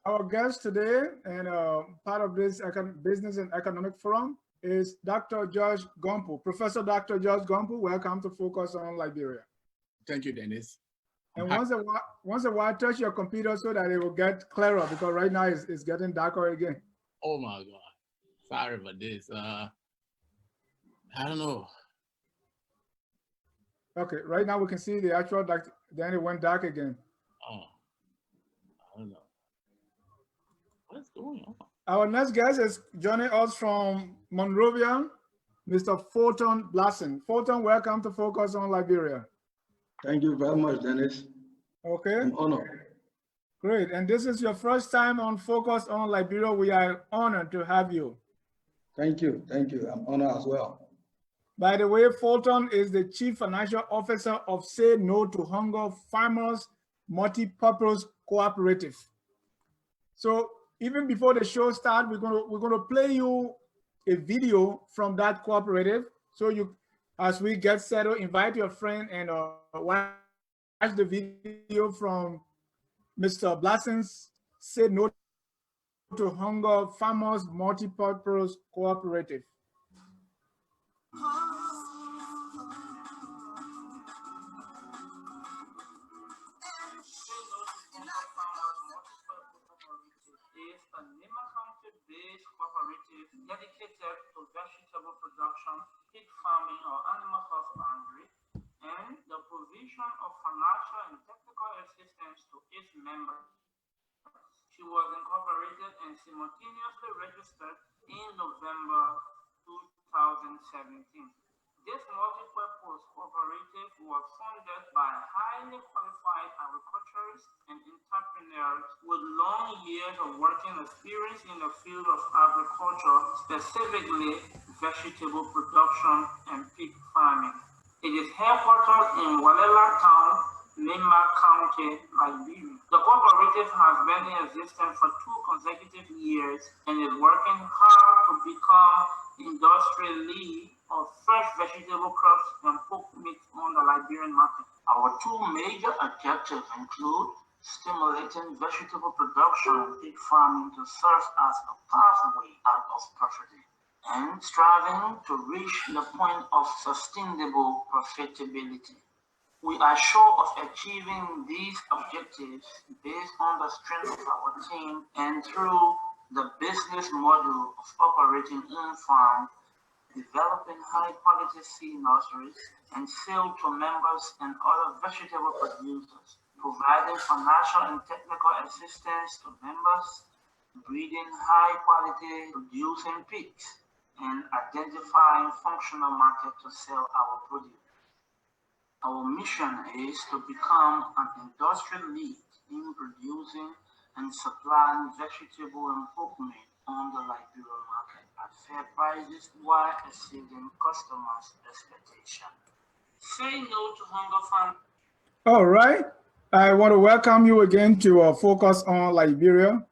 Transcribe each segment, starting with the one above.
Our guest today and part of this business and economic forum is Dr. George Gonpu. Professor Dr. George Gonpu, welcome to Focus on Liberia. Thank you, Dennis. And once a while, touch your computer so that it will get clearer, because right now it's getting darker again. Oh my God. Sorry about this. I don't know. Okay, right now we can see the actual dark, then it went dark again. Oh, I don't know. What's going on? Our next guest is joining us from Monrovia, Mr. Folton Blasin. Folton, welcome to Focus on Liberia. Thank you very much, Dennis. Okay. I'm honored. Great. And this is your first time on Focus on Liberia. We are honored to have you. Thank you. Thank you. I'm honored as well. By the way, Folton is the Chief Financial Officer of Say No to Hunger Farmers Multi-Purpose Cooperative. So even before the show starts, we're going to play you a video from that cooperative. So you, as we get settled, invite your friend and watch the video from Mr. Blasin's Say No to Hunger Farmers Multi-Purpose Cooperative. Cooperative dedicated to vegetable production, pig farming or animal husbandry, and the provision of financial and technical assistance to its members. She was incorporated and simultaneously registered in November 2017. This multi-purpose cooperative was funded by highly qualified agriculturists and entrepreneurs with long years of working experience in the field of agriculture, specifically vegetable production and pig farming. It is headquartered in Walela Town, Lima County, Liberia. The cooperative has been in existence for 2 consecutive years and is working hard to become industry lead of fresh vegetable crops and pork meat on the Liberian market. Our 2 major objectives include stimulating vegetable production and pig farming to serve as a pathway out of poverty, and striving to reach the point of sustainable profitability. We are sure of achieving these objectives based on the strength of our team and through the business model of operating on-farm, developing high-quality seed nurseries, and sale to members and other vegetable producers, providing financial and technical assistance to members, breeding high-quality producing pigs, and identifying functional market to sell our produce. Our mission is to become an industry lead in producing and supplying vegetable and pork meat on the Liberian market at fair prices while exceeding customers' expectations. Say no to hunger farm. All right. I want to welcome you again to Focus on Liberia.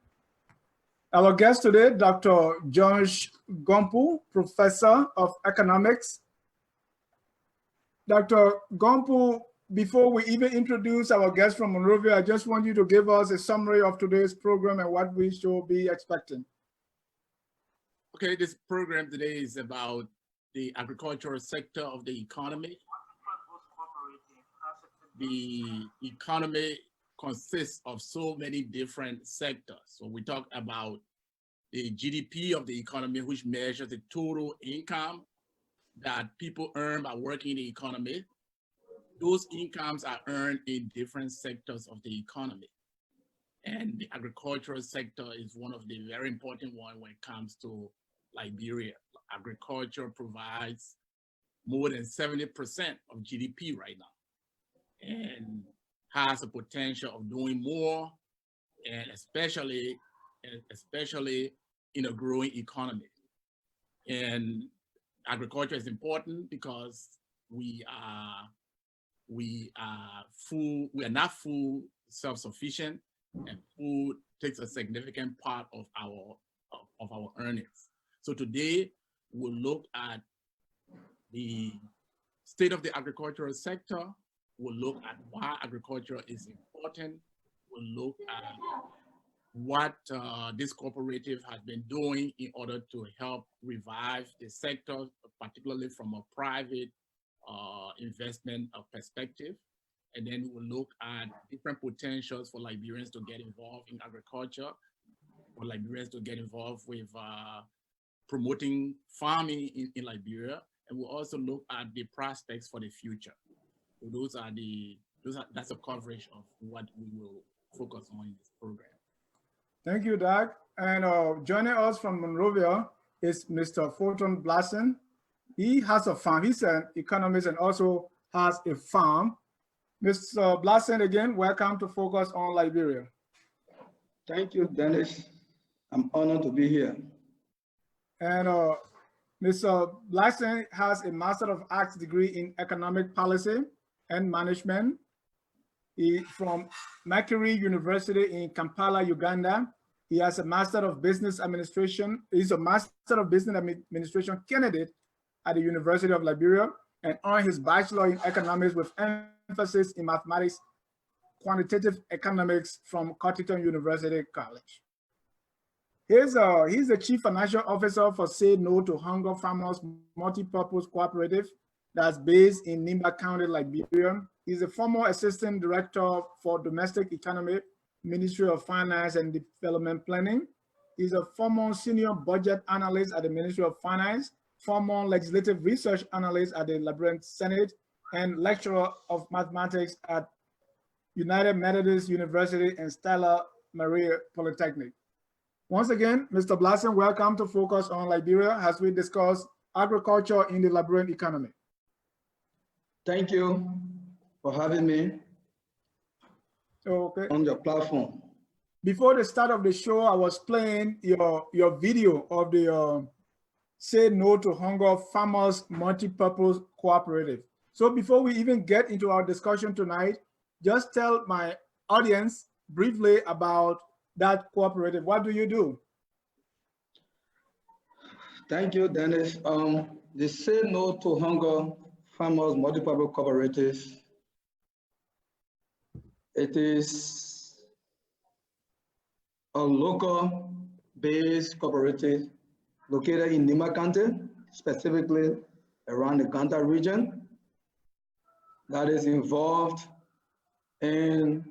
Our guest today, Dr. George Gonpu, Professor of Economics. Dr. Gonpu, before we even introduce our guest from Monrovia, I just want you to give us a summary of today's program and what we should be expecting. Okay, this program today is about the agricultural sector of the economy. The economy consists of so many different sectors. So we talk about the GDP of the economy, which measures the total income that people earn by working in the economy. Those incomes are earned in different sectors of the economy. And the agricultural sector is one of the very important ones when it comes to Liberia. Agriculture provides more than 70% of GDP right now and has a potential of doing more, and especially in a growing economy. And agriculture is important because we are not food self-sufficient, and food takes a significant part of our earnings. So today we'll look at the state of the agricultural sector. We'll look at why agriculture is important. We'll look at what this cooperative has been doing in order to help revive the sector, particularly from a private investment perspective. And then we'll look at different potentials for Liberians to get involved in agriculture, for Liberians to get involved with promoting farming in Liberia. And we'll also look at the prospects for the future. So that's a coverage of what we will focus on in this program. Thank you, Doug. And joining us from Monrovia is Mr. Folton Blasin. He has a farm. He's an economist and also has a farm. Mr. Blasin, again, welcome to Focus on Liberia. Thank you, Dennis. I'm honored to be here. And Mr. Blasin has a Master of Arts degree in Economic Policy and Management from Makerere University in Kampala, Uganda. He has a Master of Business Administration. He's a Master of Business Administration candidate at the University of Liberia and earned his Bachelor in Economics with emphasis in Mathematics, Quantitative Economics from Cottington University College. He's the Chief Financial Officer for Say No to Hunger Farmers Multi-Purpose Cooperative that's based in Nimba County, Liberia. He's a former Assistant Director for Domestic Economy, Ministry of Finance and Development Planning. He's a former Senior Budget Analyst at the Ministry of Finance, former Legislative Research Analyst at the Liberian Senate, and Lecturer of Mathematics at United Methodist University and Stella Maria Polytechnic. Once again, Mr. Blasin, welcome to Focus on Liberia as we discuss agriculture in the Liberian economy. Thank you for having me on your platform. Before the start of the show, I was playing your video of the Say No to Hunger Farmers Multi-Purpose Cooperative. So before we even get into our discussion tonight, just tell my audience briefly about that cooperative. What do you do? Thank you, Dennis. The Say No to Hunger Farmers Multi-Purpose Cooperative, it is a local-based cooperative located in Nimba County, specifically around the Ganta region, that is involved in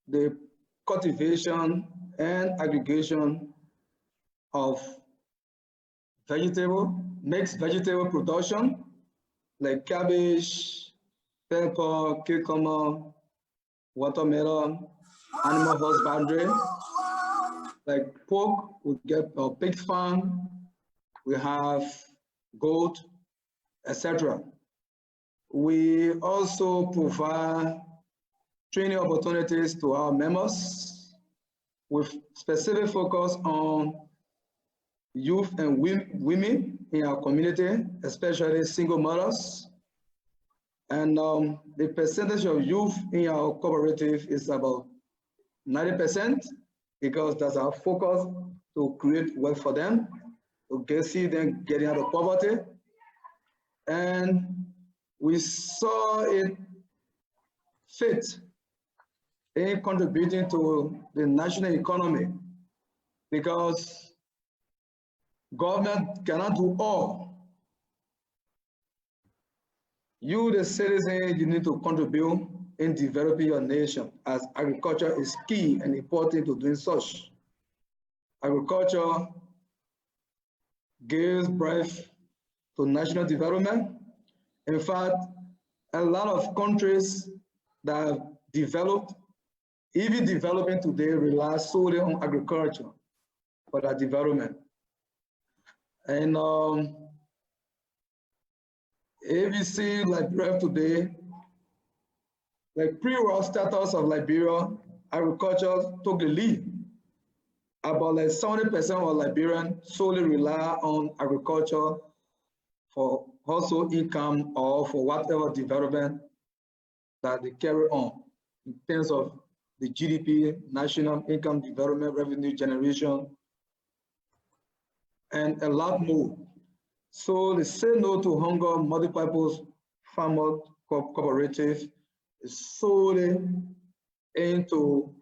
the cultivation and aggregation of mixed vegetable production like cabbage, pepper, cucumber, watermelon, animal husbandry. Like pork, we get a pig farm, we have goat, etc. We also provide training opportunities to our members with specific focus on youth and women in our community, especially single mothers. And the percentage of youth in our cooperative is about 90%, because that's our focus to create wealth for them, to see them getting out of poverty. And we saw it fit in contributing to the national economy, because government cannot do all. You, the citizen, you need to contribute in developing your nation, as agriculture is key and important to doing such. Agriculture gives birth to national development. In fact, a lot of countries that have developed, even developing today, rely solely on agriculture for that development. And if you see Liberia today, like pre-war status of Liberia, agriculture took the lead. About like 70% of Liberians solely rely on agriculture for household income or for whatever development that they carry on in terms of the GDP, national income development, revenue generation, and a lot more. So the Say No to Hunger Multi-Purpose Farmer Cooperative is solely into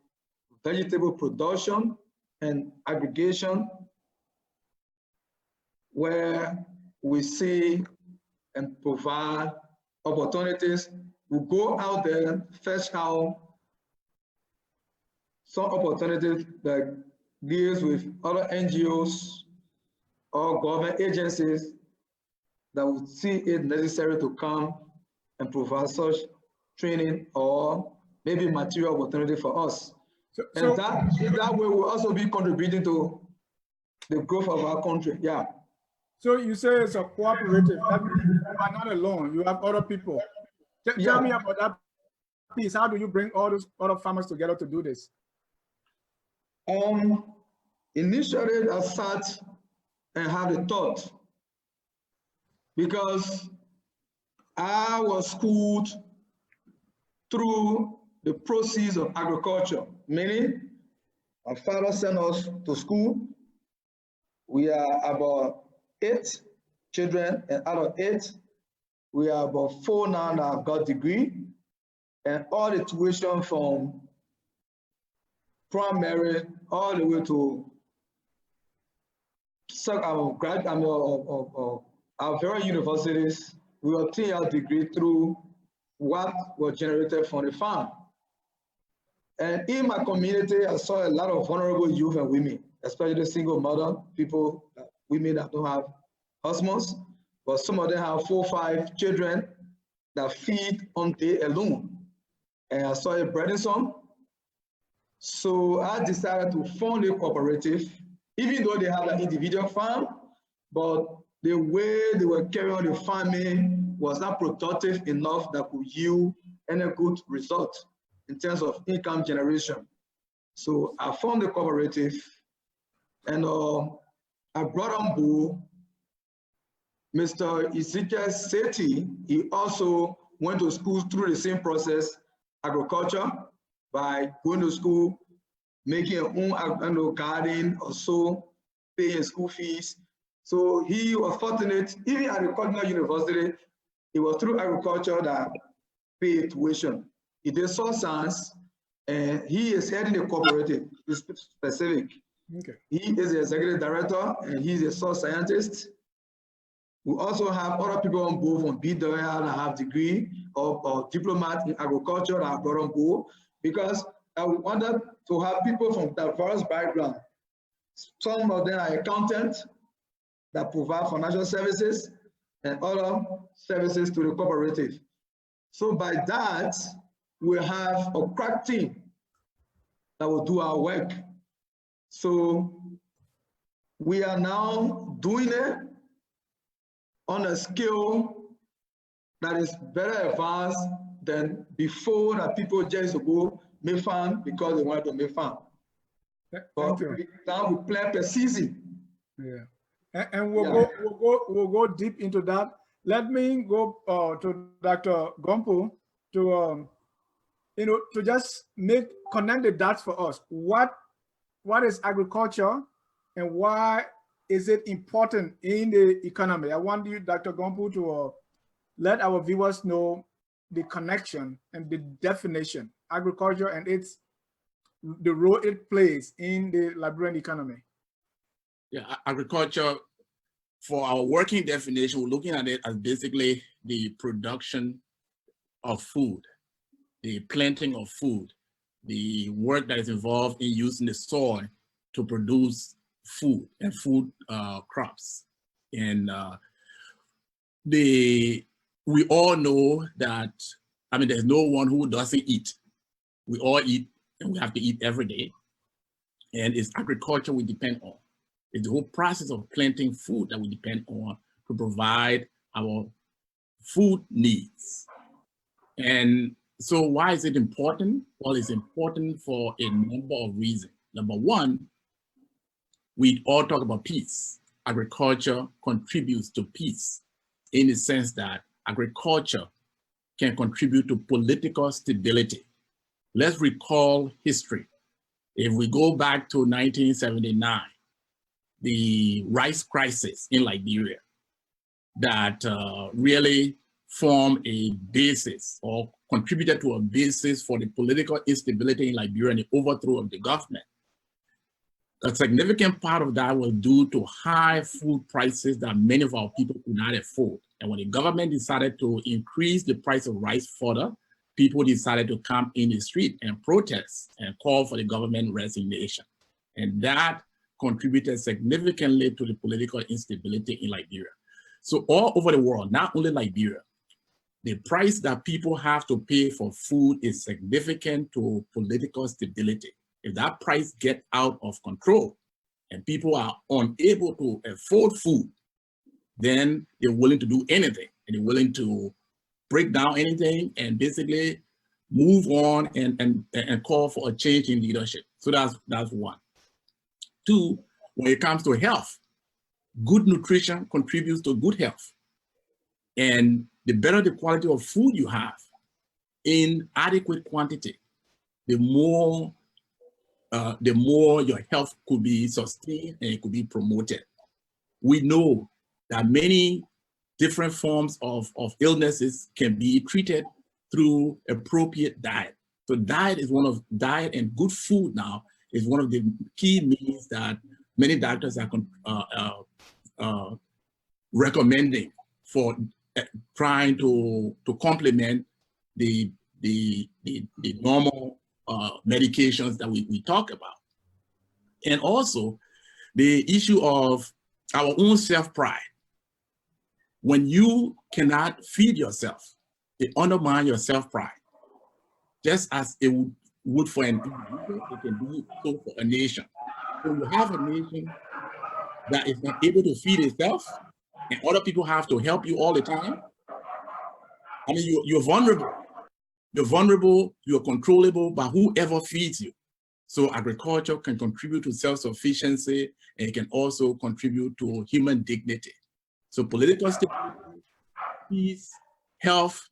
vegetable production and aggregation, where we see and provide opportunities. We go out there, fetch out some opportunities that deals with other NGOs or government agencies that would see it necessary to come and provide such training or maybe material opportunity for us. And that way we'll also be contributing to the growth of our country. Yeah. So you say it's a cooperative. That means you are not alone. You have other people. Tell me about that piece. How do you bring all those other farmers together to do this? Initially, I sat and had a thought, because I was schooled through the proceeds of agriculture, meaning my father sent us to school. We are about 8 children, and out of 8, we are about 4 now that have got degree, and all the tuition from primary all the way to our very universities. We obtained our degree through what was generated from the farm. And in my community, I saw a lot of vulnerable youth and women, especially single mother, people, women that don't have husbands, but some of them have 4 or 5 children that feed on day alone. And I saw it burdensome. So I decided to form a cooperative, even though they had an individual farm, but the way they were carrying on the farming was not productive enough that could yield any good result in terms of income generation. So I formed a cooperative, and I brought on board Mr. Ezekiel Seti. He also went to school through the same process, agriculture, by going to school, making your own garden or so, paying school fees. So he was fortunate, even at the Cardinal University, it was through agriculture that paid tuition. He did soil science, and he is heading the cooperative, specific. Okay. He is the executive director, and he's a soil scientist. We also have other people on board from dr.nya that have degree or diplomat in agriculture that are brought on board, because I wanted to have people from diverse backgrounds. Some of them are accountants that provide financial services and other services to the cooperative. So by that, we have a crack team that will do our work. So we are now doing it on a scale that is better advanced than before, that people just go make farm because they want to make farm. But now we plan per season. Yeah, and we'll go deep into that. Let me go to Dr. Gonpu to to just connect the dots for us. What is agriculture, and why is it important in the economy? I want you, Dr. Gonpu, to let our viewers know the connection and the definition, agriculture and the role it plays in the Liberian economy. Yeah, agriculture, for our working definition, we're looking at it as basically the production of food, the planting of food, the work that is involved in using the soil to produce food and food crops. And we all know that, I mean, there's no one who doesn't eat. We all eat, and we have to eat every day. And it's agriculture we depend on. It's the whole process of planting food that we depend on to provide our food needs. And so why is it important? Well, it's important for a number of reasons. Number one, we all talk about peace. Agriculture contributes to peace in the sense that agriculture can contribute to political stability. Let's recall history. If we go back to 1979, the rice crisis in Liberia that really formed a basis or contributed to a basis for the political instability in Liberia and the overthrow of the government. A significant part of that was due to high food prices that many of our people could not afford. And when the government decided to increase the price of rice further, people decided to come in the street and protest and call for the government resignation. And that contributed significantly to the political instability in Liberia. So all over the world, not only Liberia, the price that people have to pay for food is significant to political stability. If that price gets out of control and people are unable to afford food, then they're willing to do anything, and they're willing to break down anything and basically move on and call for a change in leadership. So that's one. Two, when it comes to health, good nutrition contributes to good health. And the better the quality of food you have in adequate quantity, the more your health could be sustained and it could be promoted. We know that many different forms of illnesses can be treated through appropriate diet. So diet and good food now is one of the key means that many doctors are recommending for trying to complement the normal medications that we talk about. And also the issue of our own self-pride. When you cannot feed yourself, it undermines your self-pride. Just as it would for an individual, it can do so for a nation. So you have a nation that is not able to feed itself, and other people have to help you all the time. I mean, you're vulnerable. You're vulnerable, you're controllable by whoever feeds you. So agriculture can contribute to self-sufficiency, and it can also contribute to human dignity. So political stability, peace, health,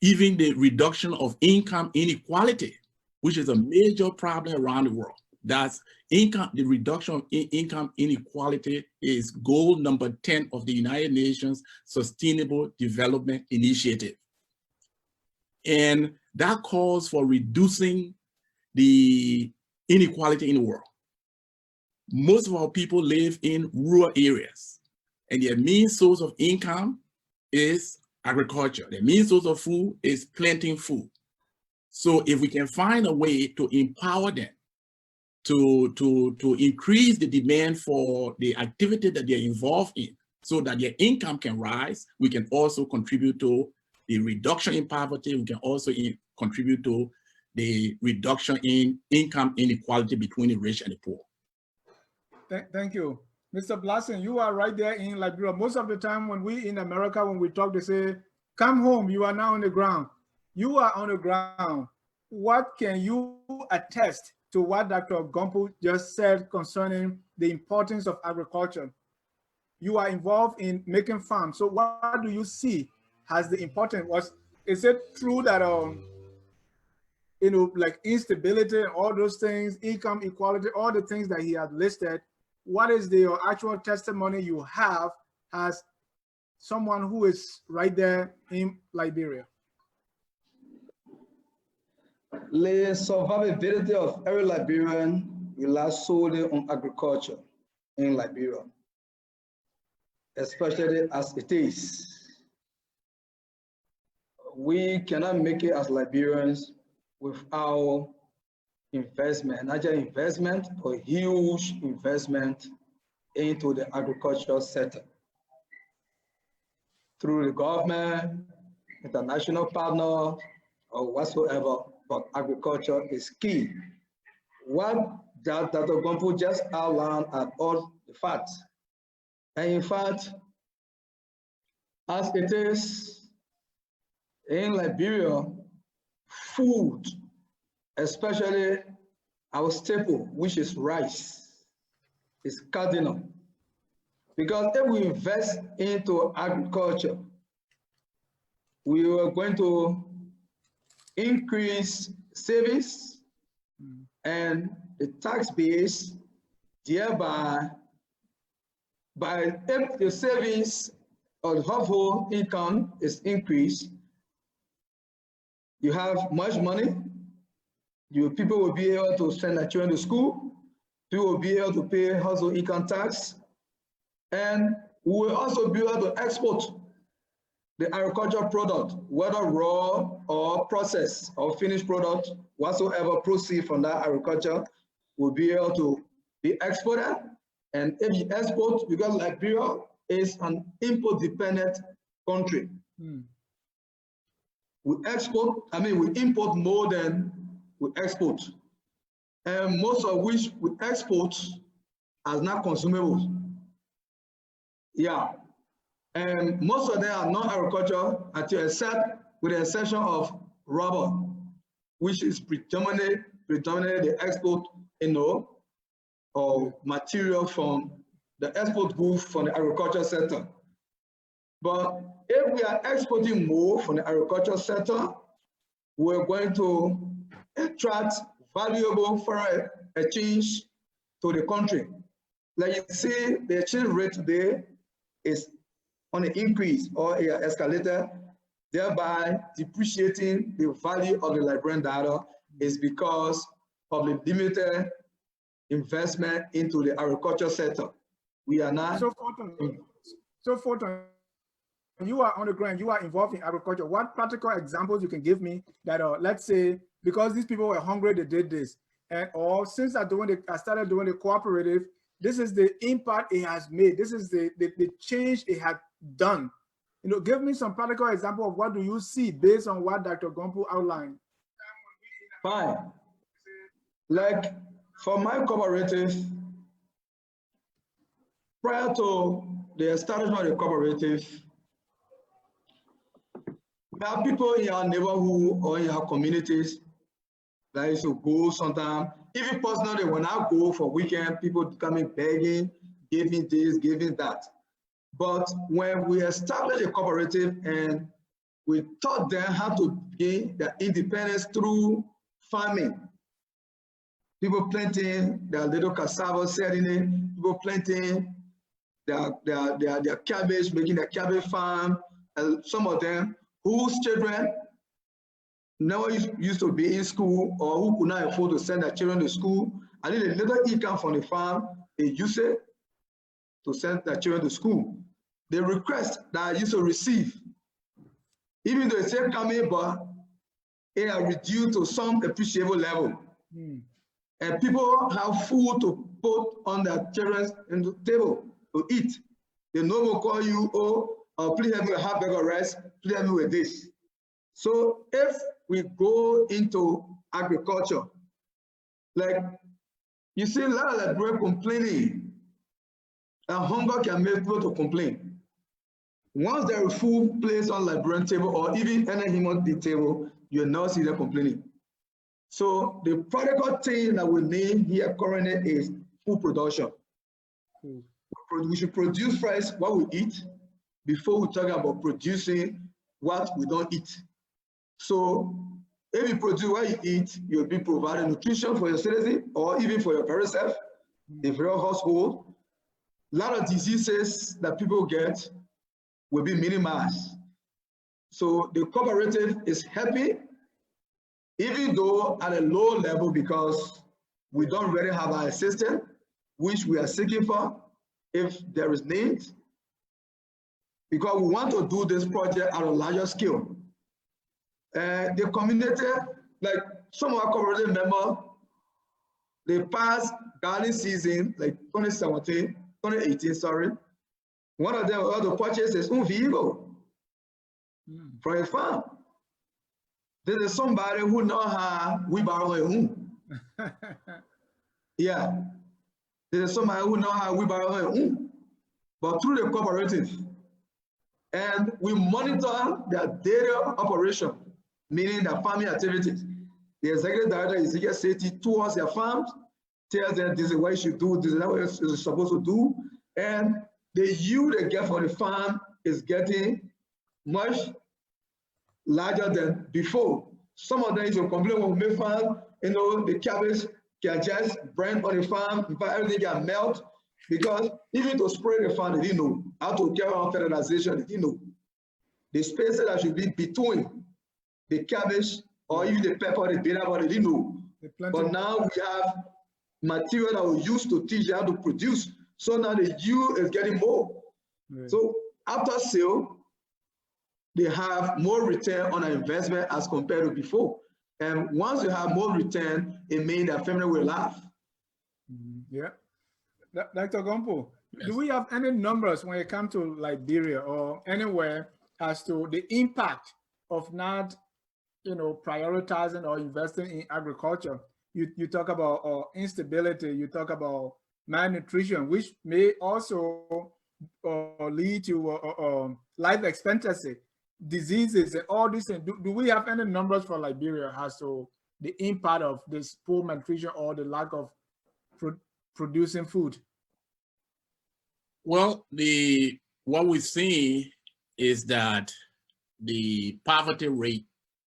even the reduction of income inequality, which is a major problem around the world. That's income, the reduction of income inequality is goal number 10 of the United Nations Sustainable Development Initiative. And that calls for reducing the inequality in the world. Most of our people live in rural areas, and their main source of income is agriculture. Their main source of food is planting food. So if we can find a way to empower them to increase the demand for the activity that they're involved in so that their income can rise, we can also contribute to the reduction in poverty. We can also contribute to the reduction in income inequality between the rich and the poor. Thank you. Mr. Blasin, you are right there in Liberia. Most of the time when we in America, when we talk, they say, come home, you are now on the ground. You are on the ground. What can you attest to what Dr. Gonpu just said concerning the importance of agriculture? You are involved in making farms. So what do you see as the importance? Is it true that you know, like instability and all those things, income equality, all the things that he had listed, what is the actual testimony you have as someone who is right there in Liberia? The survivability of every Liberian relies solely on agriculture in Liberia, especially as it is. We cannot make it as Liberians without investment, not just investment, but huge investment into the agricultural sector through the government, international partners, or whatsoever, but agriculture is key. What Dr. Gonpu just outlined are all the facts. And in fact, as it is in Liberia, food, especially our staple, which is rice, is cardinal. Because if we invest into agriculture, we are going to increase savings and the tax base, thereby, if the savings or household income is increased, you have much money, people will be able to send their children to school, people will be able to pay household income tax, and we will also be able to export the agricultural product, whether raw or processed or finished product, whatsoever proceed from that agriculture will be able to be exported. And if you export, because Liberia is an import-dependent country, we import more than we export. And most of which we export as not consumables. Yeah. And most of them are non-agriculture, with the exception of rubber, which is predominantly the export, or material from the export goods from the agriculture sector. But if we are exporting more from the agriculture sector, we're going to attract valuable foreign exchange to the country. Like you see, the exchange rate today is on the increase or escalator, thereby depreciating the value of the Liberian dollar is because of the limited investment into the agriculture sector. We are not. So Folton, you are on the ground, you are involved in agriculture. What practical examples you can give me that, let's say, because these people were hungry, they did this, and or since I started doing the cooperative, this is the impact it has made. This is the change it had done. Give me some practical example of what do you see based on what Dr. Gonpu outlined. Fine. Like for my cooperative, prior to the establishment of the cooperative, there are people in our neighborhood or in our communities that used to go sometimes. Even personally, when I go for weekend, people coming begging, giving this, giving that. But when we established a cooperative and we taught them how to gain their independence through farming, people planting their little cassava, setting it, people planting their cabbage, making their cabbage farm, and some of them whose children never used to be in school or who could not afford to send their children to school, and then a little income from the farm, they use it to send their children to school. The request that I used to receive, even though it's still coming, but it are reduced to some appreciable level. And people have food to put on their children in the table to eat. They no more call you, please help me with half bag of rice, please help me with this. So if we go into agriculture, like you see a lot of Liberians complaining, and hunger can make people to complain. Once there is food placed on Liberian table or even any human being table, you will not see them complaining. So the practical thing that we need here currently is food production. We should produce first what we eat before we talk about producing what we don't eat. So if you produce what you eat, you'll be providing nutrition for your citizen or even for your very self, the very household. A lot of diseases that people get will be minimized. So the cooperative is happy, even though at a low level, because we don't really have our system, which we are seeking for if there is need, because we want to do this project at a larger scale. The community, like some of our cooperative members, they passed garden season, like 2018, sorry. One of them had to purchase his own vehicle from a farm. There is somebody who know how we borrow a home. Yeah, there is somebody who know how we borrow a home, but through the cooperative. And we monitor their daily operation, meaning their farming activities. The executive director is here safety towards their farms, tells them this is what you should do, this is what you're supposed to do, and the yield they get from the farm is getting much larger than before. Some of them used to complain when we make farm, the cabbage can just burn on the farm, in fact, everything can melt. Because even to spray the farm, they didn't know. How to carry on fertilization, they didn't know. The space that should be between the cabbage or even the pepper, the bitter, but they didn't know. But now we have material that we use to teach how to produce. So now the yield is getting more. Right. So after sale, they have more return on an investment as compared to before. And once you have more return, it means that family will laugh. Yeah. Dr. Gonpu, yes. Do we have any numbers when it comes to Liberia or anywhere as to the impact of not, prioritizing or investing in agriculture? You talk about instability, you talk about malnutrition, which may also lead to life expectancy, diseases, and all these things. Do we have any numbers for Liberia as to the impact of this poor malnutrition or the lack of producing food? Well, what we see is that the poverty rate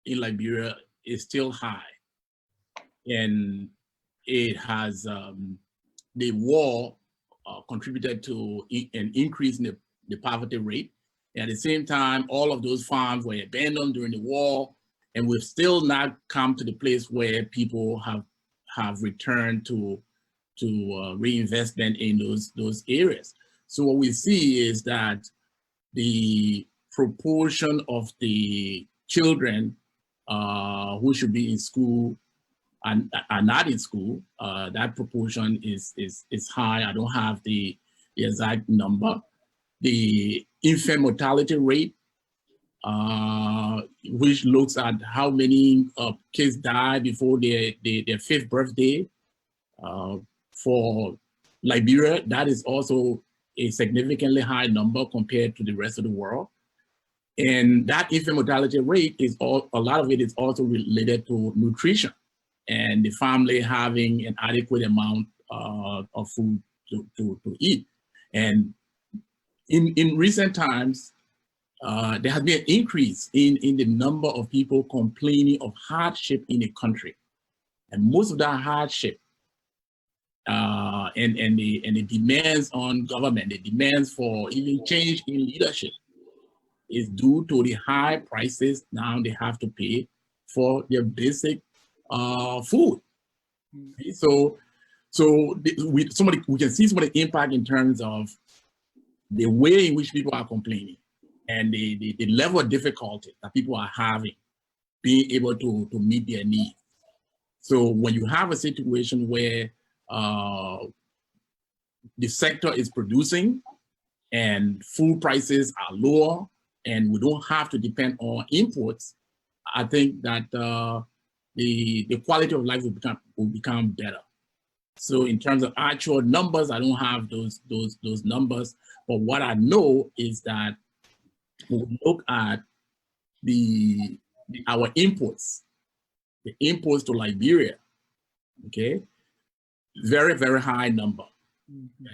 in Liberia is still high, and it has the war contributed to an increase in the poverty rate. And at the same time, all of those farms were abandoned during the war, and we've still not come to the place where people have returned to reinvestment in those areas. So what we see is that the proportion of the children who should be in school and are not in school, that proportion is high. I don't have the exact number. The infant mortality rate, which looks at how many kids die before their 5th birthday, for Liberia, that is also a significantly high number compared to the rest of the world. And that infant mortality rate a lot of it is also related to nutrition and the family having an adequate amount of food to eat. And in recent times, there has been an increase in the number of people complaining of hardship in the country. And most of that hardship and the demands on government, the demands for even change in leadership is due to the high prices now they have to pay for their basic food. Okay? So we can see some of the impact in terms of the way in which people are complaining and the level of difficulty that people are having being able to meet their needs. So when you have a situation where the sector is producing and food prices are lower and we don't have to depend on imports, I think that the quality of life will become better. So in terms of actual numbers, I don't have those numbers, but what I know is that when we look at our imports, the imports to Liberia, okay, very, very high number. Mm-hmm.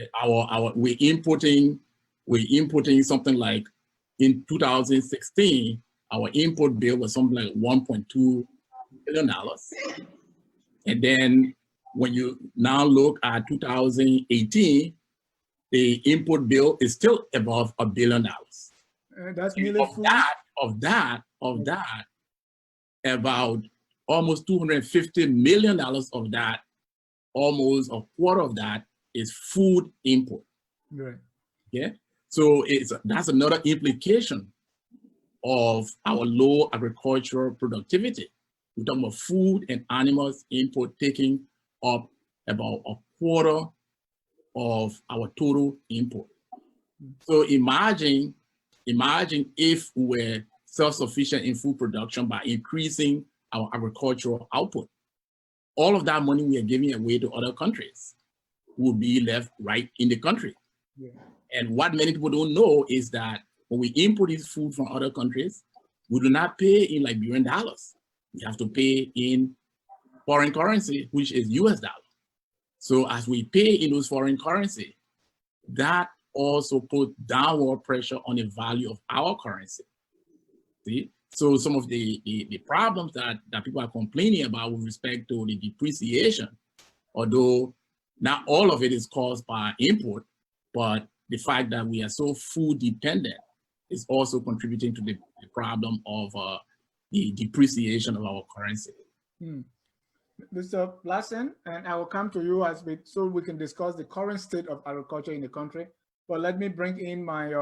We're importing something like, in 2016, our import bill was something like $1.2 billion. And then when you now look at 2018, the import bill is still above $1 billion. That's nearly of that, about almost $250 million of that, almost a quarter of that is food import. Right. Yeah. So that's another implication of our low agricultural productivity. We're talking about food and animals import taking up about a quarter of our total import. So imagine if we were self-sufficient in food production by increasing our agricultural output. All of that money we are giving away to other countries will be left right in the country. Yeah. And what many people don't know is that when we import this food from other countries, we do not pay in Liberian dollars. We have to pay in foreign currency, which is US dollar. So as we pay in those foreign currency, that also put downward pressure on the value of our currency. See? So some of the problems that people are complaining about with respect to the depreciation, although Not all of it is caused by import, but the fact that we are so food dependent is also contributing to the problem of the depreciation of our currency. Mr. Blasin, and I will come to you so we can discuss the current state of agriculture in the country. But let me bring in my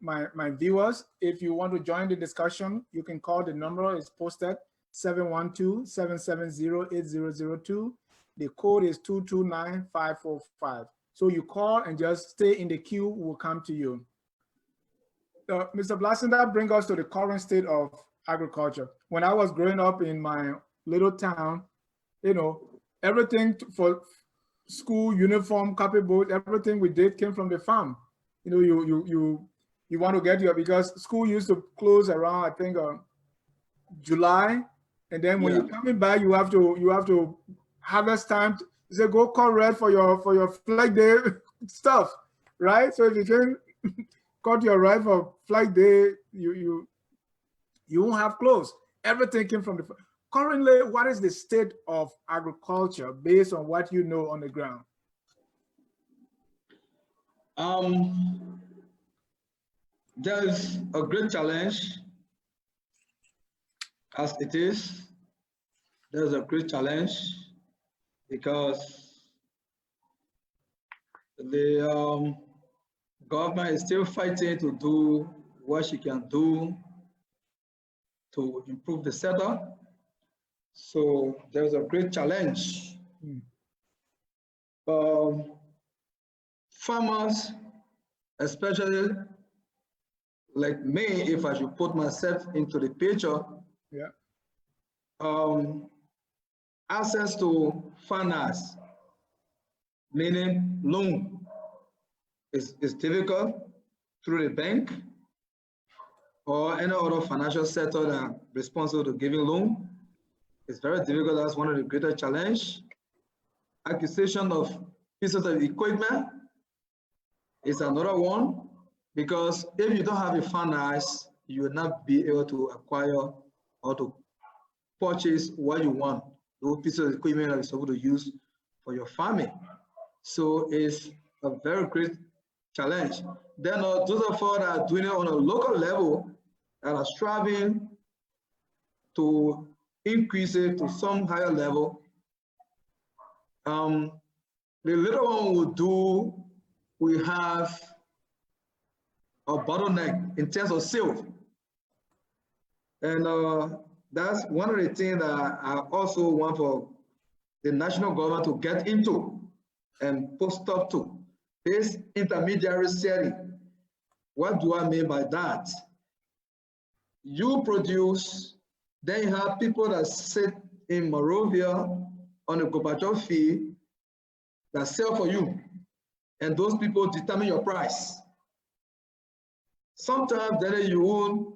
my viewers. If you want to join the discussion, you can call. The number is posted 712-770-8002. The code is 229545. So you call and just stay in the queue. We'll come to you. Mr. Blasin, that brings us to the current state of agriculture. When I was growing up in my little town, you know, everything for school, uniform, copybook, everything we did came from the farm. You know, you want to get because school used to close around, I think, July, and then when you're coming back, you have to harvest time. You say go cut red for your flag day stuff, right? So if you can cut your red for flag day, you won't have clothes. Everything came from the farm. Currently, what is the state of agriculture based on what you know on the ground? There's a great challenge as it is. There's a great challenge because the government is still fighting to do what she can do to improve the setup. So there's a great challenge. Farmers, especially like me, if I should put myself into the picture, access to finance, meaning loan, is difficult through the bank or any other financial sector that responsible to giving loan. It's very difficult. That's one of the greatest challenges. Acquisition of pieces of equipment is another one, because if you don't have a finance, you will not be able to acquire or to purchase what you want, those pieces of equipment that you're supposed to use for your farming. So it's a very great challenge. Then those of us that are doing it on a local level, that are striving to increase it to some higher level. The little one will do, we have a bottleneck in terms of sales. And that's one of the things that I also want for the national government to get into and put stop to. This intermediary setting. What do I mean by that? You produce, then you have people that sit in Monrovia on a Gorbachev fee that sell for you. And those people determine your price. Sometimes then you won't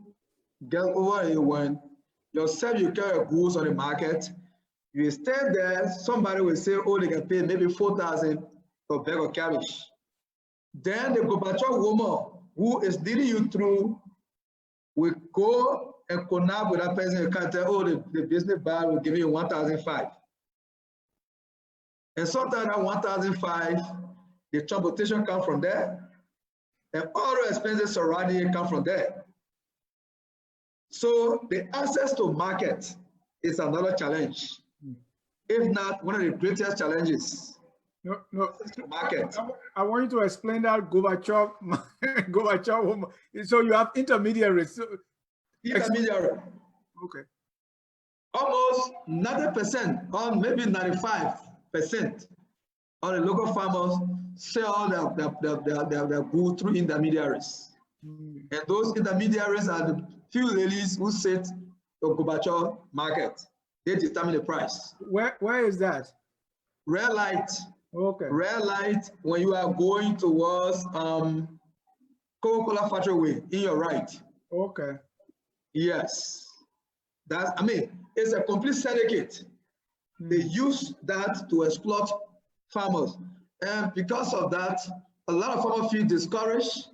get over it when yourself you carry goods on the market. You stand there, somebody will say, oh, they can pay maybe 4,000 for a bag of cabbage. Then the Gorbachev woman who is leading you through will go and connect with that person. You can tell, oh, the business buyer will give you 1,005. And sometimes that 1,005, the transportation comes from there, and all the expenses surrounding it come from there. So the access to market is another challenge, if not one of the greatest challenges. No, market. I want you to explain that Gorbachev woman. So you have intermediaries. Intermediary. Okay. Almost 90% or maybe 95% of the local farmers sell their goods through intermediaries. And those intermediaries are the few ladies who sit the Gorbachev market. They determine the price. Where is that? Red light. Okay. Red light when you are going towards Coca-Cola factory way in your right. Okay. Yes. That's, I mean, it's a complete syndicate. They use that to exploit farmers. And because of that, a lot of farmers feel discouraged.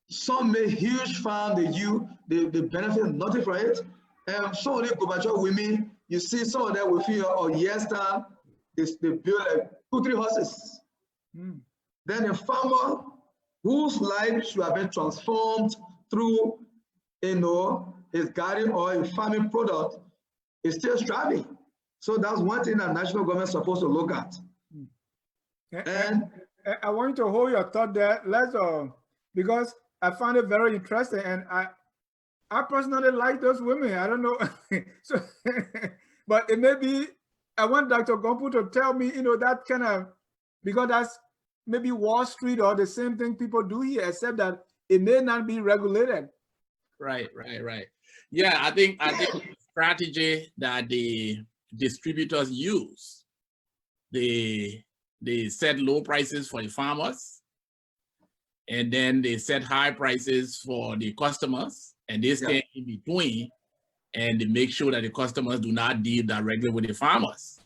Some make huge farm, they benefit nothing from it. And some of them Gorbachev women, you see some of them will feel, oh yes, time, is they build like 2-3 horses. Then a farmer whose life should have been transformed through, his garden or a farming product is still striving. So that's one thing that national government is supposed to look at. And I want you to hold your thought there. Let's because I found it very interesting, and I personally like those women. I don't know, so but it may be. I want Dr. Gonpu to tell me, that kind of, because that's maybe Wall Street or the same thing people do here, except that it may not be regulated. Right. Yeah, I think the strategy that the distributors use, they set low prices for the farmers, and then they set high prices for the customers, and they stay in between, and they make sure that the customers do not deal directly with the farmers.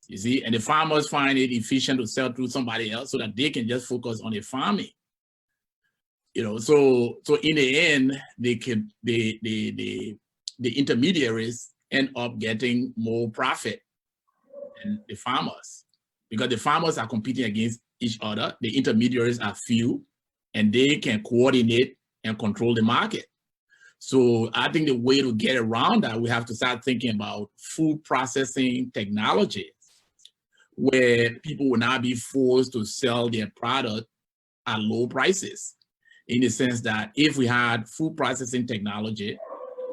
You see, and the farmers find it efficient to sell through somebody else so that they can just focus on the farming. So in the end, the intermediaries end up getting more profit than the farmers, because the farmers are competing against each other. The intermediaries are few, and they can coordinate and control the market. So I think the way to get around that, we have to start thinking about food processing technology, where people will not be forced to sell their product at low prices. In the sense that if we had food processing technology,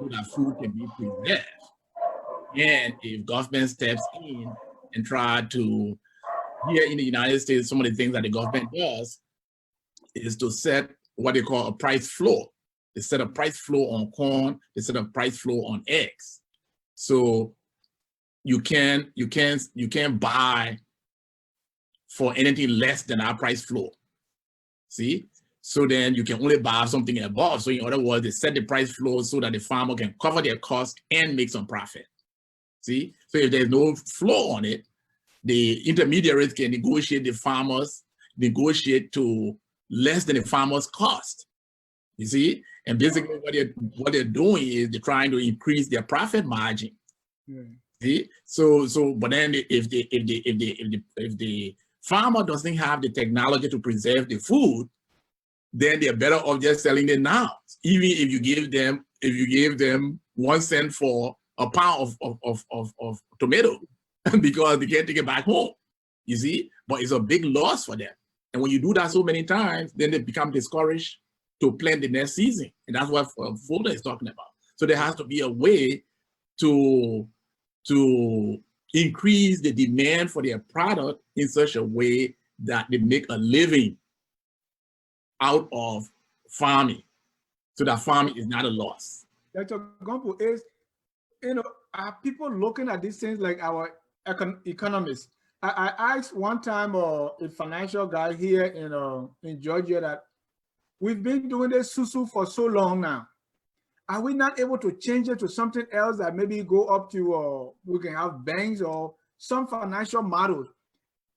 so that food can be preserved, and if government steps in and try to, here in the United States, some of the things that the government does is to set what they call a price floor. They set a price floor on corn, they set a price floor on eggs. So you can't buy for anything less than our price floor. See? So then you can only buy something above. So in other words, they set the price floor so that the farmer can cover their cost and make some profit. See? So if there's no floor on it, the intermediaries can negotiate the farmers, negotiate to less than the farmer's cost. You see? And basically what they're doing is they're trying to increase their profit margin. See? So but then if the farmer doesn't have the technology to preserve the food, then they're better off just selling it now. Even if you give them 1 cent for a pound of tomato, because they can't take it back home. You see, but it's a big loss for them. And when you do that so many times, then they become discouraged to plant the next season. And that's what Folton is talking about. So there has to be a way to increase the demand for their product in such a way that they make a living out of farming, so that farming is not a loss. Dr. Gonpu, is, are people looking at these things like our economists? I asked one time a financial guy here in Georgia that we've been doing this susu for so long now. Are we not able to change it to something else that maybe go up to, we can have banks or some financial models?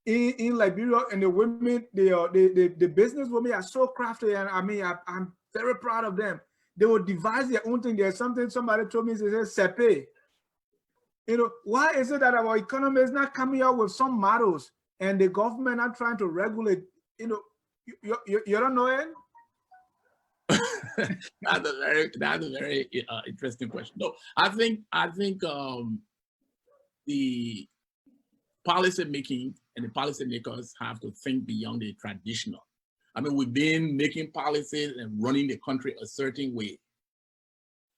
In Liberia, and the women, the business women are so crafty, and I mean, I'm very proud of them. They will devise their own thing. There's something somebody told me, they say, sepe. Why is it that our economy is not coming out with some models, and the government are trying to regulate? You don't know it? That's a very interesting question. No, I think the policy making and the policymakers have to think beyond the traditional. I mean, we've been making policies and running the country a certain way.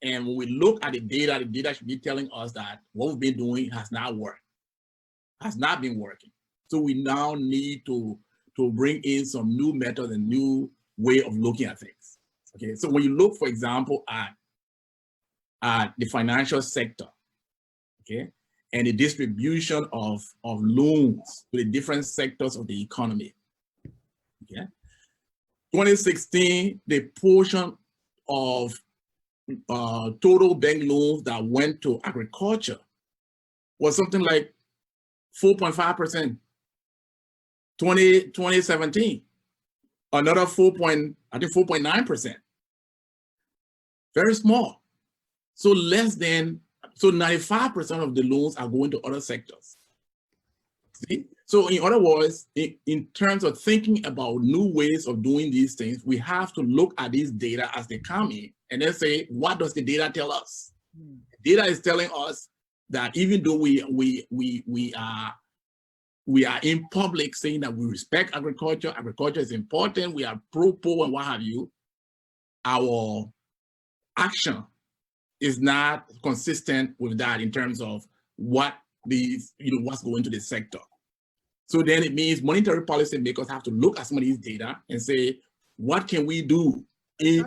And when we look at the data should be telling us that what we've been doing has not worked, has not been working. So we now need to bring in some new methods and new way of looking at things. Okay, so when you look, for example, at the financial sector, okay, and the distribution of loans to the different sectors of the economy. Okay, 2016, the portion of total bank loans that went to agriculture was something like 4.5%. 2017, another 4.9%. Very small. So less than, so 95% of the loans are going to other sectors. See? So in other words, in terms of thinking about new ways of doing these things, we have to look at these data as they come in and then say, what does the data tell us? Data is telling us that even though we are in public saying that we respect agriculture, agriculture is important, we are pro-poor and what have you, our action is not consistent with that in terms of what these, what's going to the sector. So then it means monetary policy makers have to look at some of these data and say, what can we do in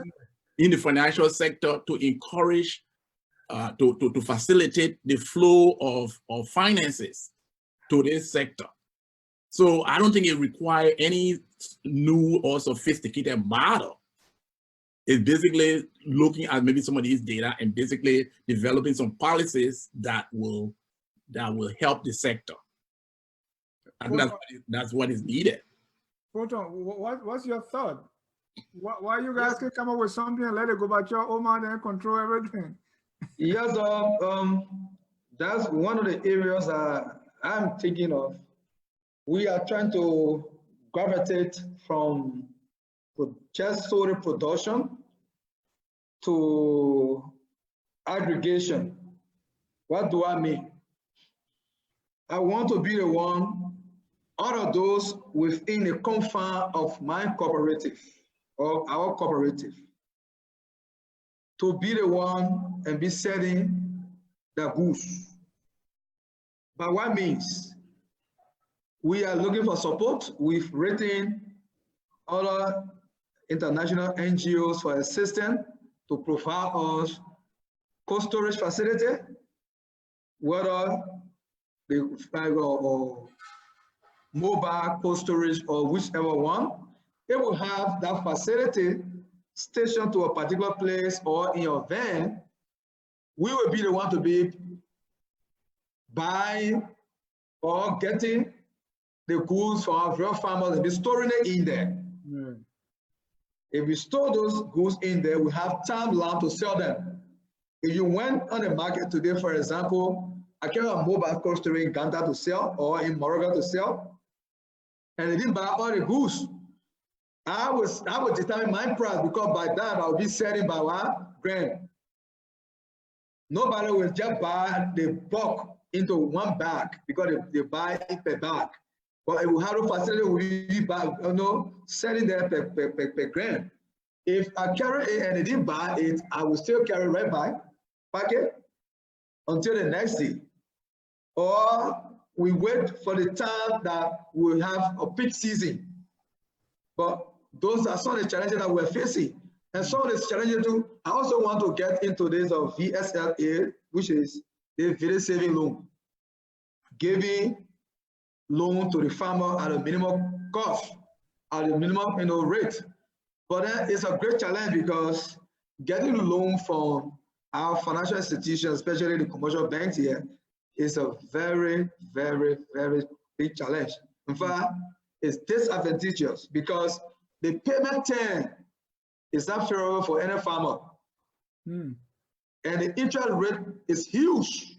the financial sector to encourage, to facilitate the flow of finances to this sector? So I don't think it requires any new or sophisticated model. It's basically looking at maybe some of these data and basically developing some policies that will help the sector. And that's what is needed. Folton, what's your thought? Why you guys can come up with something and let it go back your own man and control everything? Yes, that's one of the areas I'm thinking of. We are trying to gravitate from just solely production to aggregation. What do I mean? I want to be the one out of those within the confine of my cooperative or our cooperative to be the one and be selling the goods. By what means? We are looking for support. We've written other international NGOs for assistance to provide us cold storage facility, whether or mobile cold storage or whichever one. It will have that facility stationed to a particular place or in your van. We will be the one to be buying or getting the goods from our real farmers and be storing it in there. If we store those goods in there, we have time land to sell them. If you went on the market today, for example, I carry a mobile cold storage in Ghana to sell or in Morocco to sell, and they didn't buy all the goods, I would determine my price because by that I will be selling by $1 Nobody will just buy the bulk into one bag because they buy it per bag. But if we have a facility, we buy, selling there per gram. If I carry it and they didn't buy it, I will still carry it right by packet until the next day. Or we wait for the time that we have a peak season. But those are some of the challenges that we're facing. And some of the challenges too, I also want to get into this of VSLA, which is the village saving loan. Giving loan to the farmer at a minimum cost, at a minimum rate. But then it's a great challenge because getting a loan from our financial institutions, especially the commercial banks here, is a very, very, very big challenge. In fact, it's disadvantageous because the payment term is not favorable for any farmer. And the interest rate is huge.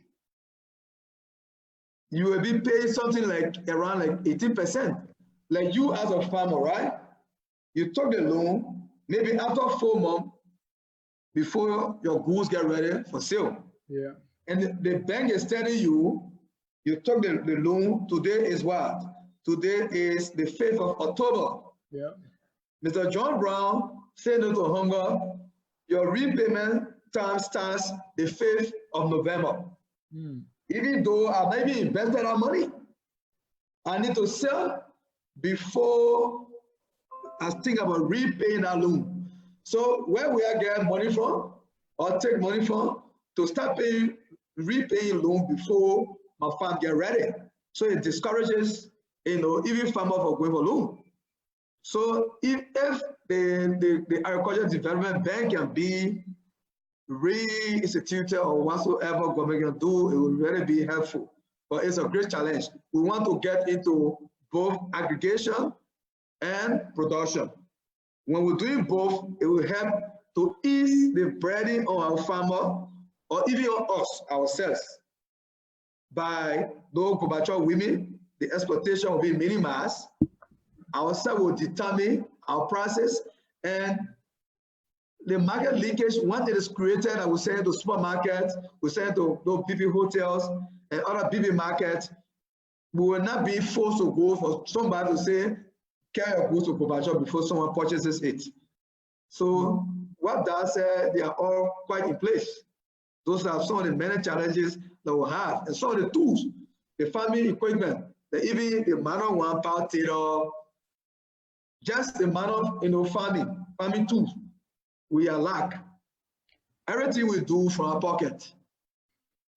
You will be paying something like around 18%. Like you as a farmer, right? You took the loan, maybe after 4 months before your goods get ready for sale. Yeah. And the bank is telling you, you took the loan, today is what? Today is the 5th of October. Yeah. Mr. John Brown, Say No to Hunger, your repayment time starts the 5th of November. Even though I maybe invested that money, I need to sell before I think about repaying that loan. So where will I get money from or take money from to start repaying loan before my farm get ready? So it discourages, even farmers from going for loan. So if the Agricultural Development Bank can be reinstituted or whatsoever government can do, it will really be helpful. But it's a great challenge. We want to get into both aggregation and production. When we're doing both, it will help to ease the burden on our farmer or even on us, ourselves, by those Gobacho women the exploitation will be minimized. Ourselves will determine our prices, and the market linkage, once it is created, I will send it to supermarkets, we send it to those BB hotels and other BB markets. We will not be forced to go for somebody to say, carry your goods to Kobacho before someone purchases it. So what that said, they are all quite in place. Those are some of the many challenges that we have, and some of the tools, the farming equipment, even the manual one power tiller, just the manual, farming tools, we are lack. Everything we do from our pocket.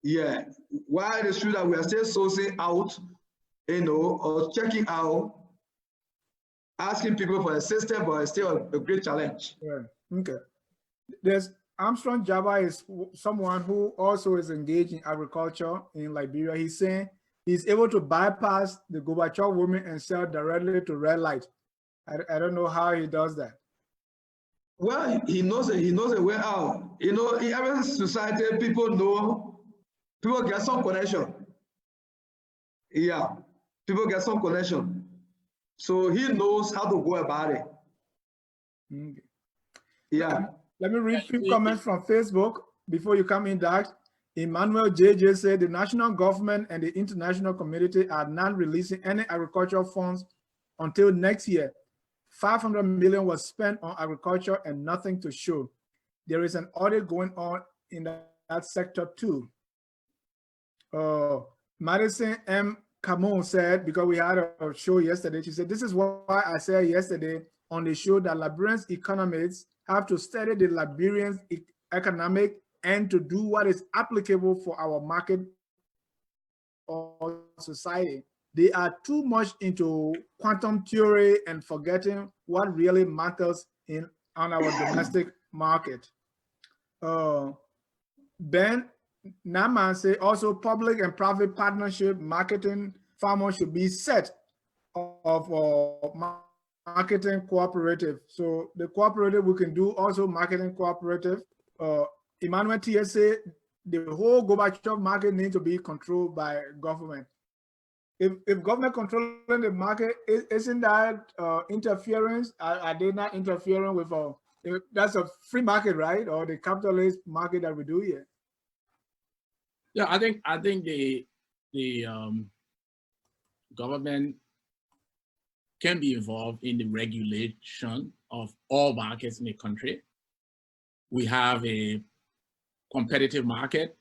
Yeah, while it is true that we are still sourcing out, or checking out, asking people for assistance, but it's still a great challenge. Yeah. Okay. There's Armstrong Java is someone who also is engaged in agriculture in Liberia. He's saying he's able to bypass the Gorbachev women and sell directly to red light. I don't know how he does that. Well, he knows a way out. In every society, people get some connection. Yeah, people get some connection. So he knows how to go about it. Okay. Yeah. Let me read a few comments from Facebook before you come in, Doc. Emmanuel JJ said the national government and the international community are not releasing any agricultural funds until next year. 500 million was spent on agriculture and nothing to show. There is an audit going on in that sector too. Madison M. Camon said, because we had a show yesterday, she said, this is why I said yesterday on the show that Liberian economists have to study the Liberian economic and to do what is applicable for our market or society. They are too much into quantum theory and forgetting what really matters on our domestic market. Ben Naman say also public and private partnership marketing farmers should be set of marketing cooperative. So the cooperative we can do also marketing cooperative. Emmanuel TSA, the whole Gorbachev market needs to be controlled by government. If government controlling the market, isn't that interference? Are they not interfering with that's a free market, right? Or the capitalist market that we do here? Yeah, I think the government can be involved in the regulation of all markets in the country. We have a competitive market,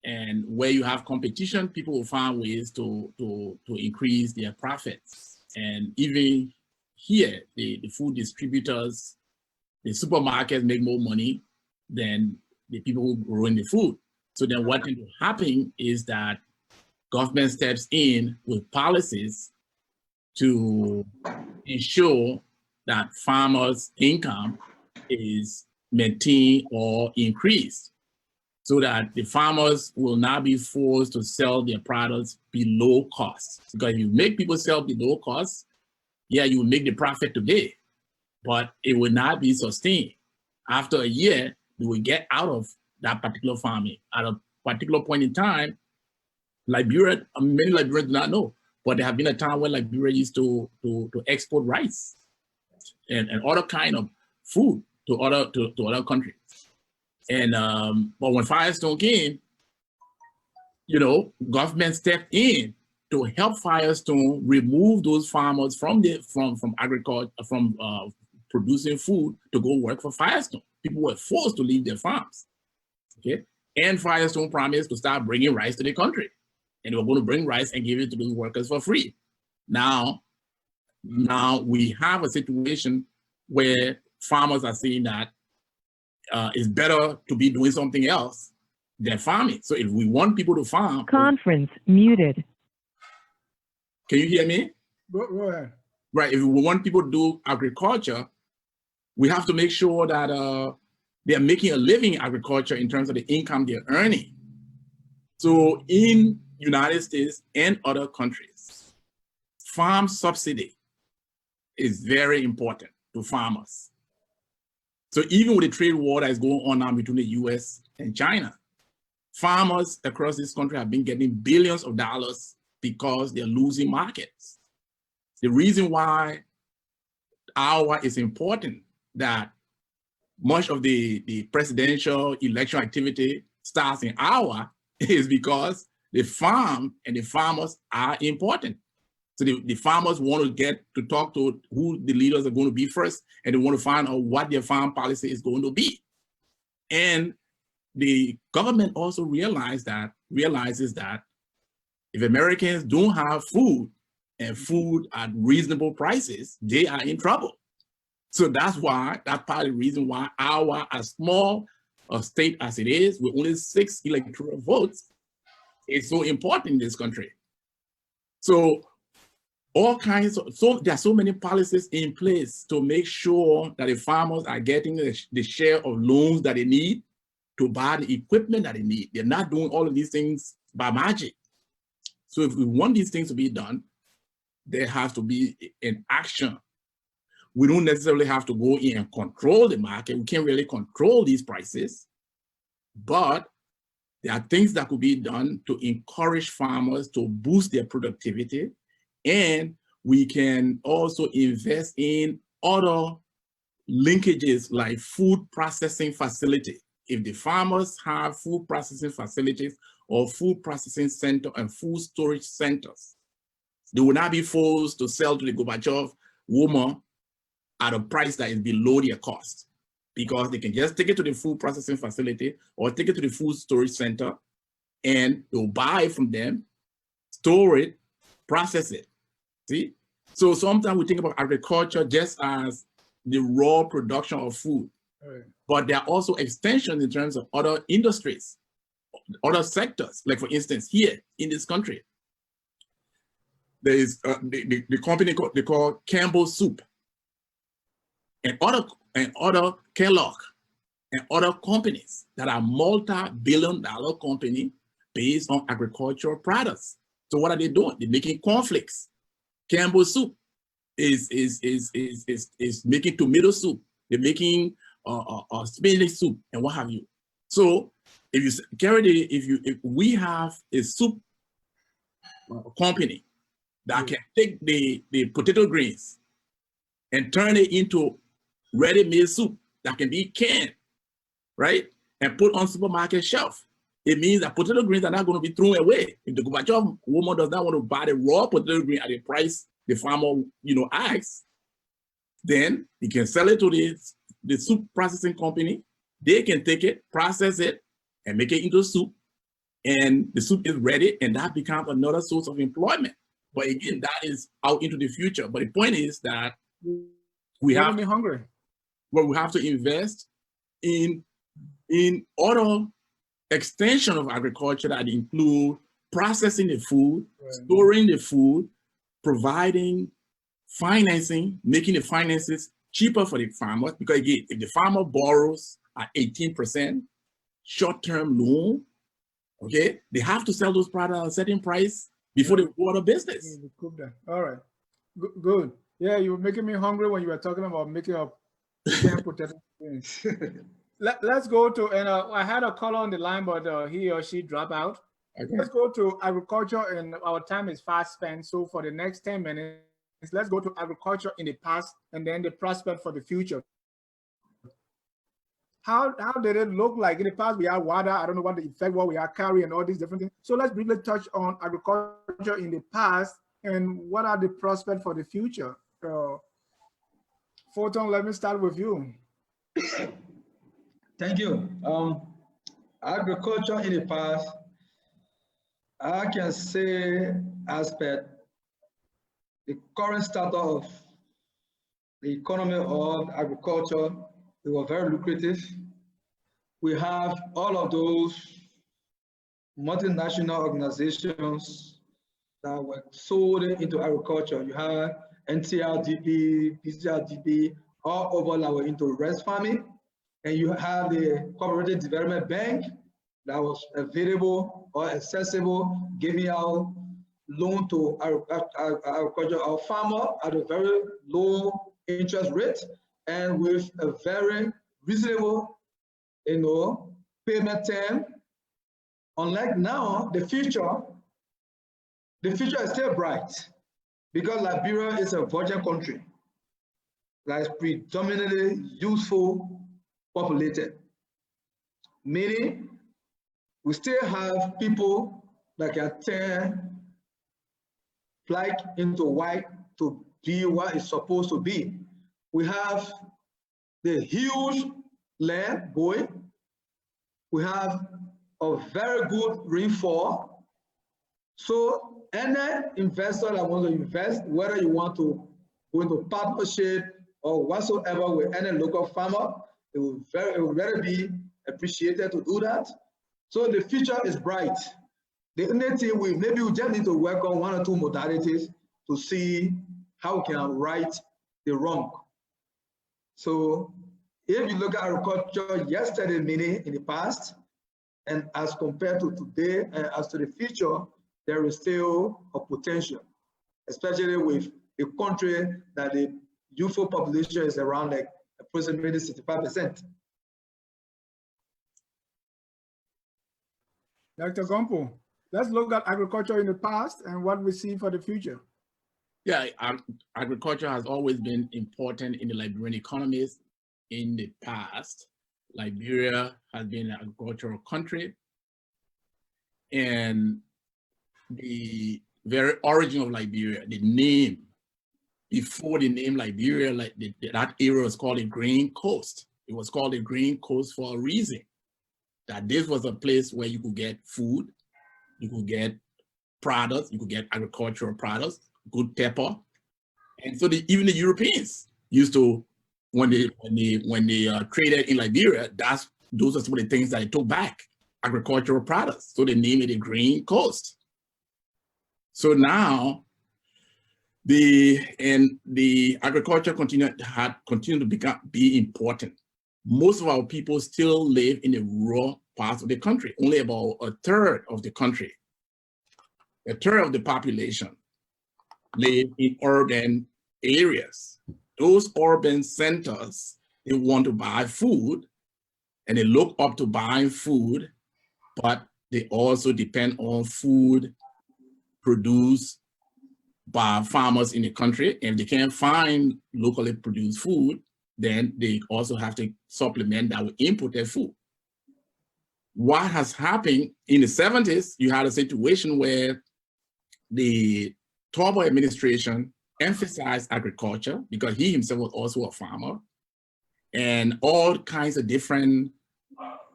and where you have competition, people will find ways to increase their profits. And even here, the food distributors, the supermarkets make more money than the people who grow in the food. So then what can happen is that government steps in with policies to ensure that farmers' income is maintained or increased, so that the farmers will not be forced to sell their products below cost. Because if you make people sell below cost, yeah, you will make the profit today, but it will not be sustained. After a year, you will get out of that particular farming. At a particular point in time, Liberia, many Liberians do not know, but there have been a time when Liberia used to export rice and other kind of food to other countries. And but when Firestone came, government stepped in to help Firestone remove those farmers from agriculture, from producing food to go work for Firestone. People were forced to leave their farms. Okay, and Firestone promised to start bringing rice to the country, and they were going to bring rice and give it to those workers for free. Now we have a situation where farmers are saying that it's better to be doing something else than farming. So if we want people to farm— Conference muted. Can you hear me? Go ahead. Right, if we want people to do agriculture, we have to make sure that they're making a living in agriculture in terms of the income they're earning. So in United States and other countries, farm subsidy is very important to farmers. So even with the trade war that is going on now between the US and China, farmers across this country have been getting billions of dollars because they're losing markets. The reason why Iowa is important, that much of the presidential election activity starts in Iowa, is because the farm and the farmers are important. So the farmers want to get to talk to who the leaders are going to be first, and they want to find out what their farm policy is going to be. And the government also realizes that if Americans don't have food and food at reasonable prices, they are in trouble. So that's part of the reason why Iowa, as small a state as it is, with only 6 electoral votes, is so important in this country. So there are so many policies in place to make sure that the farmers are getting the share of loans that they need to buy the equipment that they need. They're not doing all of these things by magic. So if we want these things to be done, there has to be an action. We don't necessarily have to go in and control the market. We can't really control these prices, but there are things that could be done to encourage farmers to boost their productivity. And we can also invest in other linkages like food processing facility. If the farmers have food processing facilities or food processing center and food storage centers, they will not be forced to sell to the Gorbachev woman at a price that is below their cost, because they can just take it to the food processing facility or take it to the food storage center and they'll buy it from them, store it, process it. See? So sometimes we think about agriculture just as the raw production of food, right, but there are also extensions in terms of other industries, other sectors. Like for instance, here in this country, there is the company they call Campbell Soup, and other Kellogg, and other companies that are multi-billion-dollar company based on agricultural products. So what are they doing? They're making cornflakes. Campbell Soup is making tomato soup. They're making spinach soup and what have you. So if you if we have a soup company that can take the potato greens and turn it into ready-made soup that can be canned, right, and put on supermarket shelf, it means that potato greens are not going to be thrown away. If the Gorbachev woman does not want to buy the raw potato green at the price the farmer, asks, then he can sell it to the soup processing company. They can take it, process it, and make it into soup, and the soup is ready, and that becomes another source of employment. But again, that is out into the future. But the point is that we have to invest in other extension of agriculture that include processing the food, right, storing the food, providing financing, making the finances cheaper for the farmers. Because again, if the farmer borrows at 18% short-term loan, okay, they have to sell those products at a certain price before they go out of business. All right, good. Yeah, you were making me hungry when you were talking about making a canned potato. Let's go to, and I had a caller on the line, but he or she dropped out. Okay. Let's go to agriculture, and our time is fast spent. So for the next 10 minutes, let's go to agriculture in the past and then the prospect for the future. How did it look like in the past? We had water. I don't know what the effect was. We had carry and all these different things. So let's briefly touch on agriculture in the past and what are the prospects for the future. Folton, let me start with you. Thank you. Agriculture in the past, I can say aspect, the current status of the economy of agriculture, it was very lucrative. We have all of those multinational organizations that were sold into agriculture. You have NTRDB, PCRDB, all over that were into rice farming. And you have the Cooperative Development Bank that was available or accessible, giving out loan to our farmer at a very low interest rate and with a very reasonable, payment term. Unlike now, the future, the future is still bright because Liberia is a virgin country that is predominantly youthful populated, meaning we still have people that can turn black into white to be what it's supposed to be. We have the huge land going. We have a very good rainfall. So any investor that wants to invest, whether you want to go into partnership or whatsoever with any local farmer, it will very be appreciated to do that. So the future is bright. The only thing we just need to work on 1 or 2 modalities to see how we can right the wrong. So if you look at agriculture yesterday, meaning in the past, and as compared to today and as to the future, there is still a potential, especially with a country that the youthful population is around like approximately 65%. Dr. Gonpu, let's look at agriculture in the past and what we see for the future. Yeah, agriculture has always been important in the Liberian economies. In the past, Liberia has been an agricultural country, and the very origin of Liberia, the name, before the name Liberia, like that area was called the Green Coast. It was called the Green Coast for a reason, that this was a place where you could get food, you could get products, you could get agricultural products, good pepper. And so even the Europeans used to, when they traded in Liberia, those are some of the things that they took back, agricultural products. So they named it the Green Coast. So now the agriculture continued to be important. Most of our people still live in the rural parts of the country. Only about a third of the country, a third of the population live in urban areas. Those urban centers, they want to buy food and they look up to buying food, but they also depend on food produced by farmers in the country. And if they can't find locally produced food, then they also have to supplement that with imported food. What has happened in the 70s, you had a situation where the Turbo administration emphasized agriculture because he himself was also a farmer, and all kinds of different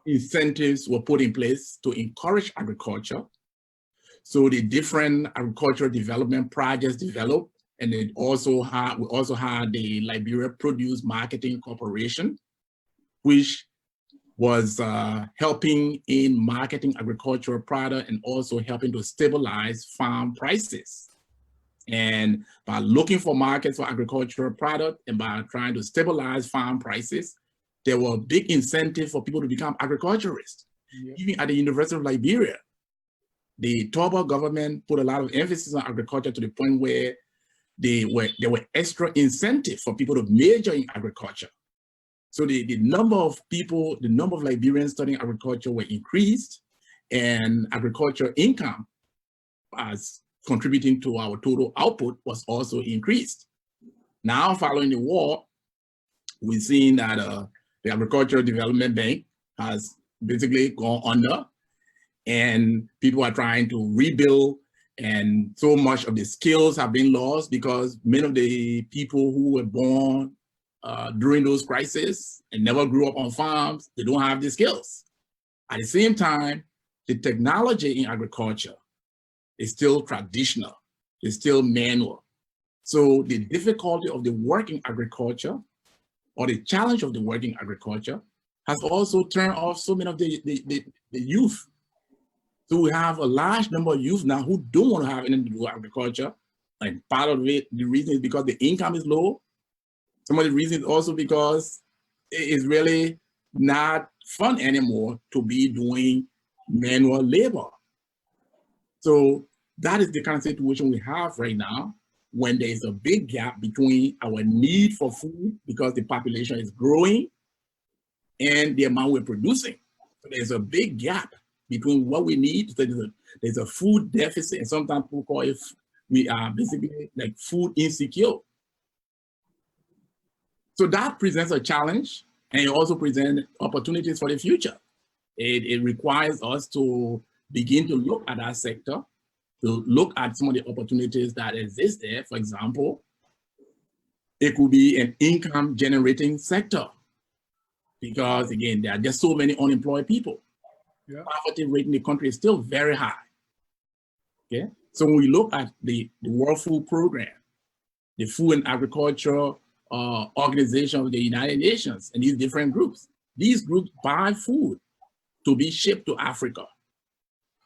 incentives were put in place to encourage agriculture. So the different agricultural development projects developed, and we also had the Liberia Produce Marketing Corporation, which was helping in marketing agricultural product and also helping to stabilize farm prices. And by looking for markets for agricultural product and by trying to stabilize farm prices, there were big incentives for people to become agriculturists. Yep. Even at the University of Liberia, the Turbo government put a lot of emphasis on agriculture to the point where there were extra incentives for people to major in agriculture. So the number of people, the number of Liberians studying agriculture were increased, and agriculture income as contributing to our total output was also increased. Now, following the war, we've seen that the Agricultural Development Bank has basically gone under, and people are trying to rebuild, and so much of the skills have been lost because many of the people who were born during those crises and never grew up on farms, they don't have the skills. At the same time, the technology in agriculture is still traditional, it's still manual. So the difficulty of the work in agriculture, or the challenge of the work in agriculture, has also turned off so many of the youth. So we have a large number of youth now who don't want to have anything to do with agriculture. And part of it, the reason is because the income is low. Some of the reasons also because it is really not fun anymore to be doing manual labor. So that is the kind of situation we have right now, when there is a big gap between our need for food because the population is growing and the amount we're producing. So there's a big gap between what we need. So there's a food deficit, and sometimes people call it, we are basically like food insecure. So that presents a challenge, and it also presents opportunities for the future. It requires us to begin to look at our sector, to look at some of the opportunities that exist there. For example, it could be an income generating sector, because again, there are just so many unemployed people. Yeah. Poverty rate in the country is still very high. Okay, so when we look at the World Food Program, the Food and Agriculture Organization of the United Nations, and these different groups, these groups buy food to be shipped to Africa.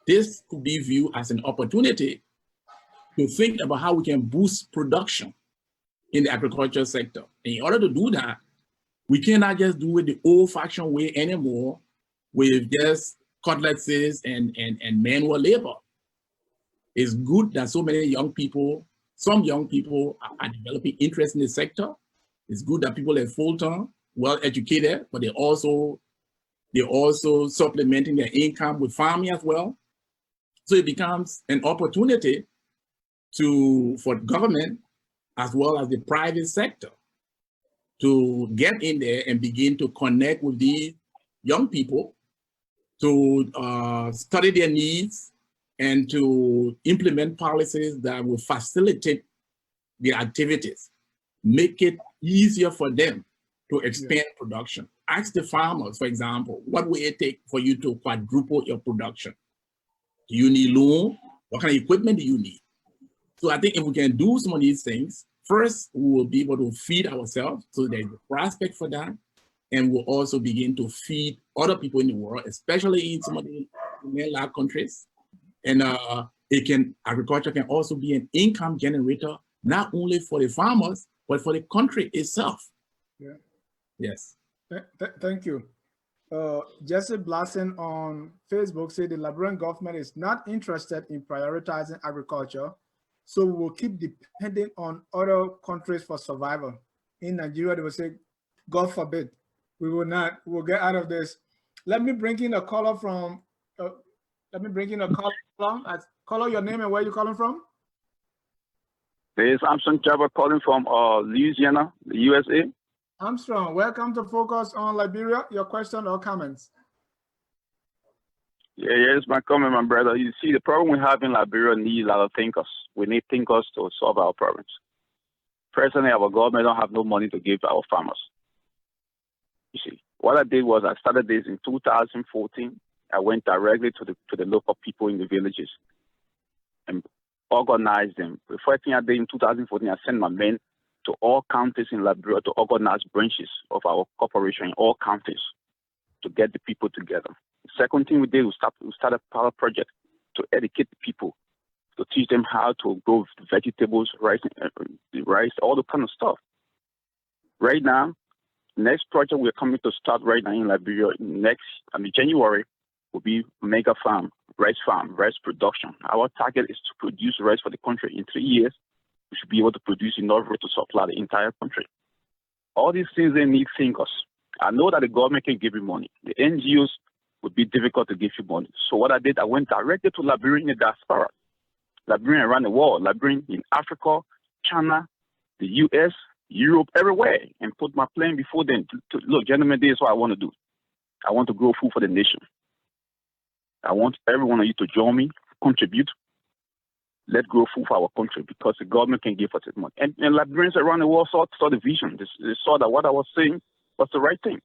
This could be viewed as an opportunity to think about how we can boost production in the agriculture sector. And in order to do that, we cannot just do it the old-fashioned way anymore with just cutlasses and manual labor. It's good that so many young people, some young people are developing interest in the sector. It's good that people at Folton, well-educated, but they're also supplementing their income with farming as well. So it becomes an opportunity for government as well as the private sector to get in there and begin to connect with these young people, to study their needs, and to implement policies that will facilitate their activities, make it easier for them to expand production. Ask the farmers, for example, what will it take for you to quadruple your production? Do you need loan? What kind of equipment do you need? So I think if we can do some of these things, first, we will be able to feed ourselves, so there's a prospect for that. And we'll also begin to feed other people in the world, especially in some of the landlocked countries. And agriculture can also be an income generator, not only for the farmers, but for the country itself. Yeah. Yes. Thank you. Jesse Blasin on Facebook said the Liberian government is not interested in prioritizing agriculture, so we will keep depending on other countries for survival. In Nigeria, they will say, God forbid, we will not, we'll get out of this. Let me bring in a caller from, Caller, your name and where you calling from? This is Armstrong Jabba calling from Louisiana, the USA. Armstrong, welcome to Focus on Liberia. Your question or comments? Yeah, it's my comment, my brother. You see, the problem we have in Liberia needs a lot of thinkers. We need thinkers to solve our problems. Presently, our government don't have no money to give our farmers. You see, what I did was I started this in 2014. I went directly to the local people in the villages and organized them. The first thing I did in 2014, I sent my men to all counties in Liberia to organize branches of our corporation in all counties to get the people together. The second thing we did, we started a pilot project to educate the people, to teach them how to grow vegetables, rice, all the kind of stuff. Right now, next project we're coming to start right now in Liberia, January, will be mega farm, rice production. Our target is to produce rice for the country in 3 years. We should be able to produce enough to supply the entire country. All these things, they need thinkers. I know that the government can give you money. The NGOs would be difficult to give you money. So what I did, I went directly to Liberian in the diaspora, Liberian around the world, Liberian in Africa, China, the US, Europe, everywhere, and put my plan before them. Look, gentlemen, this is what I want to do. I want to grow food for the nation. I want every one of you to join me, contribute. Let's grow food for our country, because the government can give us this money. And Liberians around the world saw the vision. They saw that what I was saying was the right thing.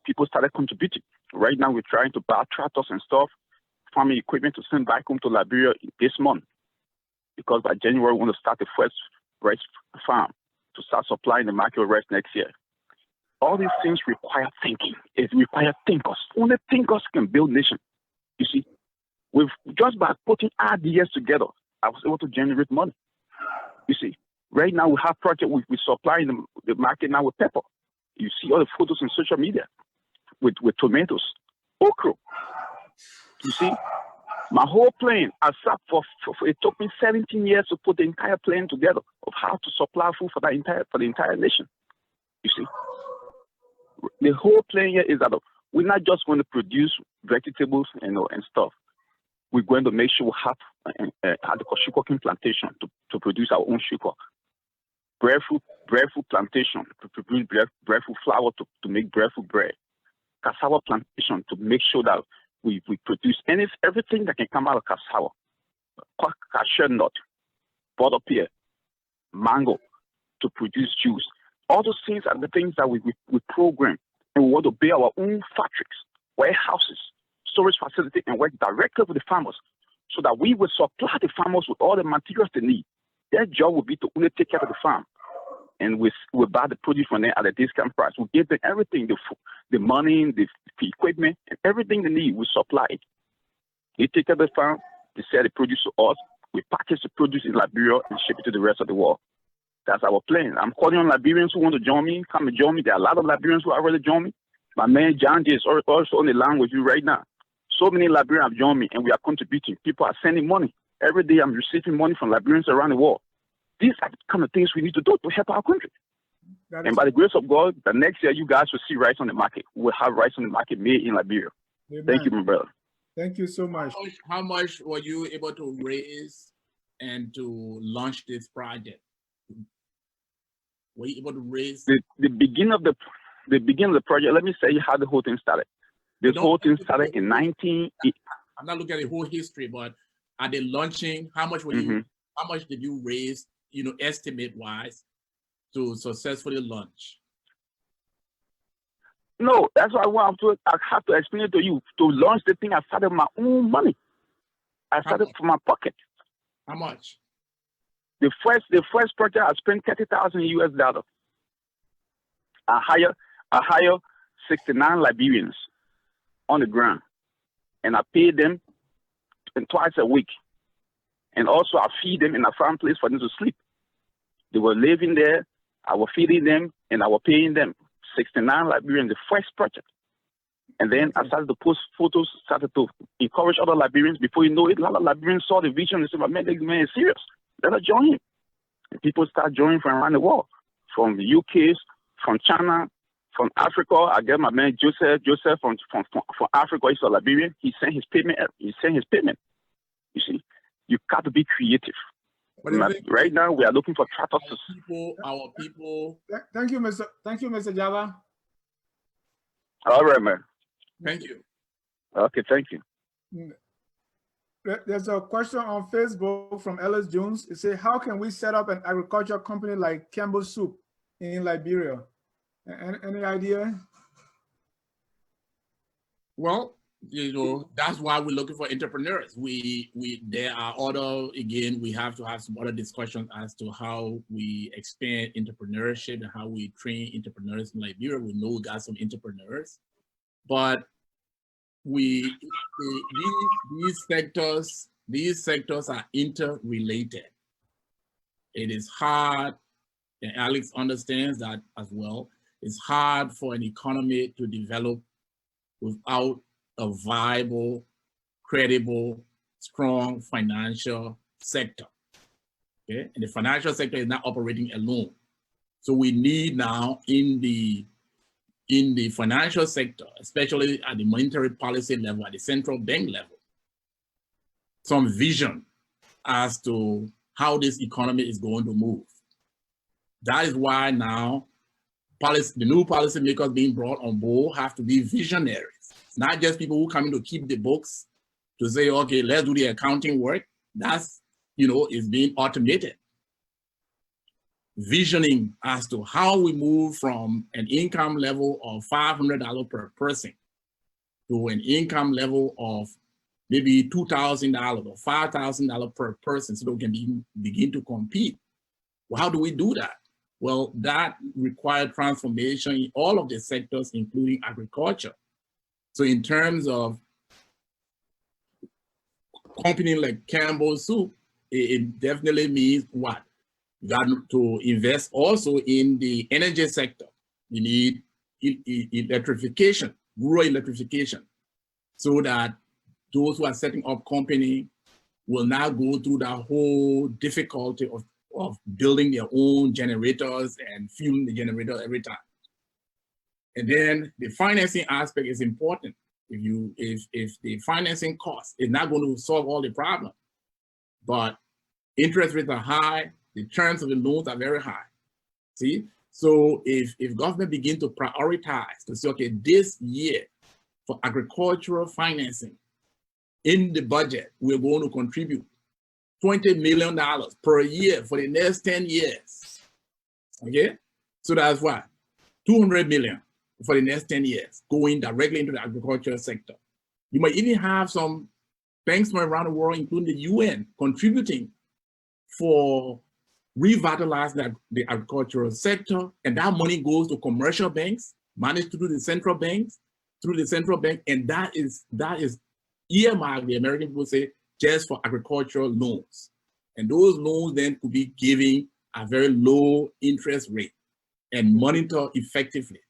People started contributing. Right now, we're trying to buy tractors and stuff, farming equipment to send back home to Liberia this month. Because by January, we want to start the first rice farm to start supplying the market rice next year. All these things require thinking. It requires thinkers. Only thinkers can build nations. You see, just by putting ideas together, I was able to generate money. You see, right now we have project we supply the market now with pepper. You see all the photos on social media with tomatoes, okra. You see, my whole plan, it took me 17 years to put the entire plan together of how to supply food for the entire nation. You see, the whole plan here is that we're not just going to produce vegetables and stuff. we're going to make sure we have sugarcane plantation to produce our own sugar. Breadfruit plantation to produce breadfruit flour to make breadfruit bread. Cassava plantation to make sure that we produce everything that can come out of cassava. Cashew nut, butter pear, mango to produce juice. All those things are the things that we program, and we want to build our own factories, warehouses, storage facility, and work directly with the farmers so that we will supply the farmers with all the materials they need. Their job will be to only take care of the farm, and we'll buy the produce from them at a discount price. We give them everything, the money, the equipment, and everything they need, we supply it. They take care of the farm, they sell the produce to us, we package the produce in Liberia and ship it to the rest of the world. That's our plan. I'm calling on Liberians who want to join me, come and join me. There are a lot of Liberians who already joined me. My man John J is also on the line with you right now. So many Liberians have joined me, and we are contributing. People are sending money. Every day I'm receiving money from Liberians around the world. These are the kind of things we need to do to help our country. And by the grace of God, the next year you guys will see rice on the market. We'll have rice on the market made in Liberia. Amen. Thank you, my brother. Thank you so much. How much were you able to raise and to launch this project? Were you able to raise? The beginning of the project, let me say how the whole thing started. The whole thing started in 19... I'm not looking at the whole history, but at the launching, how much were you? How much did you raise, estimate-wise, to successfully launch? No, that's why I have to explain it to you. To launch the thing, I started with my own money. I started from my pocket. How much? The first project, I spent $30,000 US. I hire 69 Liberians on the ground, and I pay them twice a week. And also I feed them in a farm place for them to sleep. They were living there, I was feeding them, and I was paying them. 69 Liberians, the first project. And then I started to post photos, started to encourage other Liberians. Before you know it, a lot of Liberians saw the vision and said, man, this man is serious. Let us join him. And people start joining from around the world, from the UK, from China, from Africa. I get my man Joseph from Africa. He's a Liberian. He sent his payment. You see, you got to be creative. Right now, we are looking for tractors. Our people. Thank you, Mr. Java. All right, man. Thank you. Okay, thank you. There's a question on Facebook from Ellis Jones. It says, how can we set up an agriculture company like Campbell Soup in Liberia? Any idea? Well, that's why we're looking for entrepreneurs. There are again, we have to have some other discussions as to how we expand entrepreneurship and how we train entrepreneurs in Liberia. We know we got some entrepreneurs, but these sectors are interrelated. It is hard, and Alex understands that as well. It's hard for an economy to develop without a viable, credible, strong financial sector. Okay, and the financial sector is not operating alone. So we need now in the financial sector, especially at the monetary policy level, at the central bank level, some vision as to how this economy is going to move. That is why now the new policymakers being brought on board have to be visionaries. Not just people who come in to keep the books to say, okay, let's do the accounting work. That's, is being automated. Visioning as to how we move from an income level of $500 per person to an income level of maybe $2,000 or $5,000 per person so that we can begin to compete. Well, how do we do that? Well, that required transformation in all of the sectors, including agriculture. So in terms of company like Campbell Soup, it definitely means what? You got to invest also in the energy sector. You need electrification, rural electrification, so that those who are setting up company will not go through the whole difficulty of building their own generators and fueling the generator every time. And then the financing aspect is important. If the financing cost is not going to solve all the problem, but interest rates are high, the terms of the loans are very high. See, so if government begin to prioritize to say, okay, this year for agricultural financing in the budget, we're going to contribute $20 million per year for the next 10 years. Okay, so that's what 200 million for the next 10 years going directly into the agricultural sector. You might even have some banks from around the world, including the UN, contributing for revitalizing the agricultural sector, and that money goes to commercial banks, managed through the central banks, and that is earmarked, the American people say, just for agricultural loans. And those loans then could be giving a very low interest rate and monitor effectively.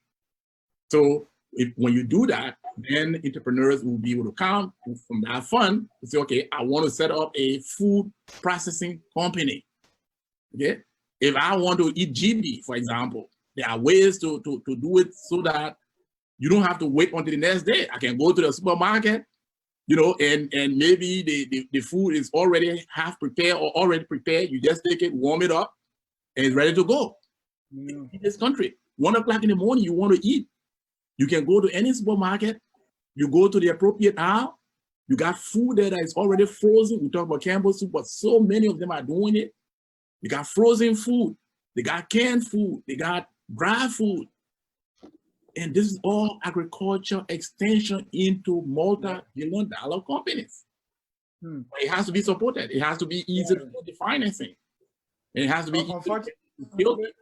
So when you do that, then entrepreneurs will be able to come from that fund and say, okay, I want to set up a food processing company. Okay, if I want to eat GB, for example, there are ways to do it so that you don't have to wait until the next day. I can go to the supermarket, you know, and maybe the food is already half prepared or already prepared. You just take it, warm it up, and it's ready to go. In this country, 1 o'clock in the morning, you want to eat. You can go to any supermarket, you go to the appropriate aisle, you got food there that is already frozen. We talk about Campbell soup, but so many of them are doing it. You got frozen food, they got canned food, they got dry food. And this is all agriculture extension into multi-billion-dollar companies. It has to be supported. It has to be easy to get the financing. And it has to be easy to build it.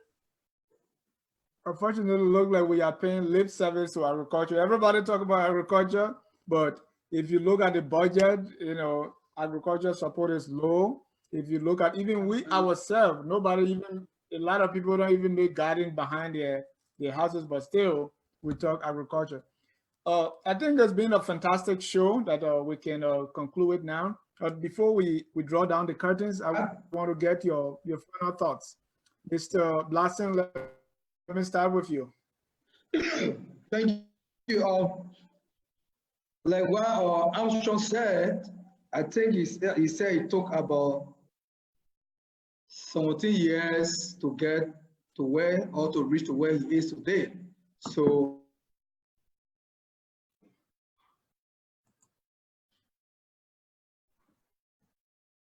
Unfortunately, it looks like we are paying lip service to agriculture. Everybody talk about agriculture, but if you look at the budget, you know, agriculture support is low. If you look at even we ourselves, a lot of people don't even make garden behind their houses, but still we talk agriculture. I think it's been a fantastic show that we can conclude now. But before we draw down the curtains, I want to get your final thoughts. Mr. Blasin, let me start with you. Thank you. Like what Armstrong said, I think he said he talked about 17 years to get to where or to reach to where he is today. So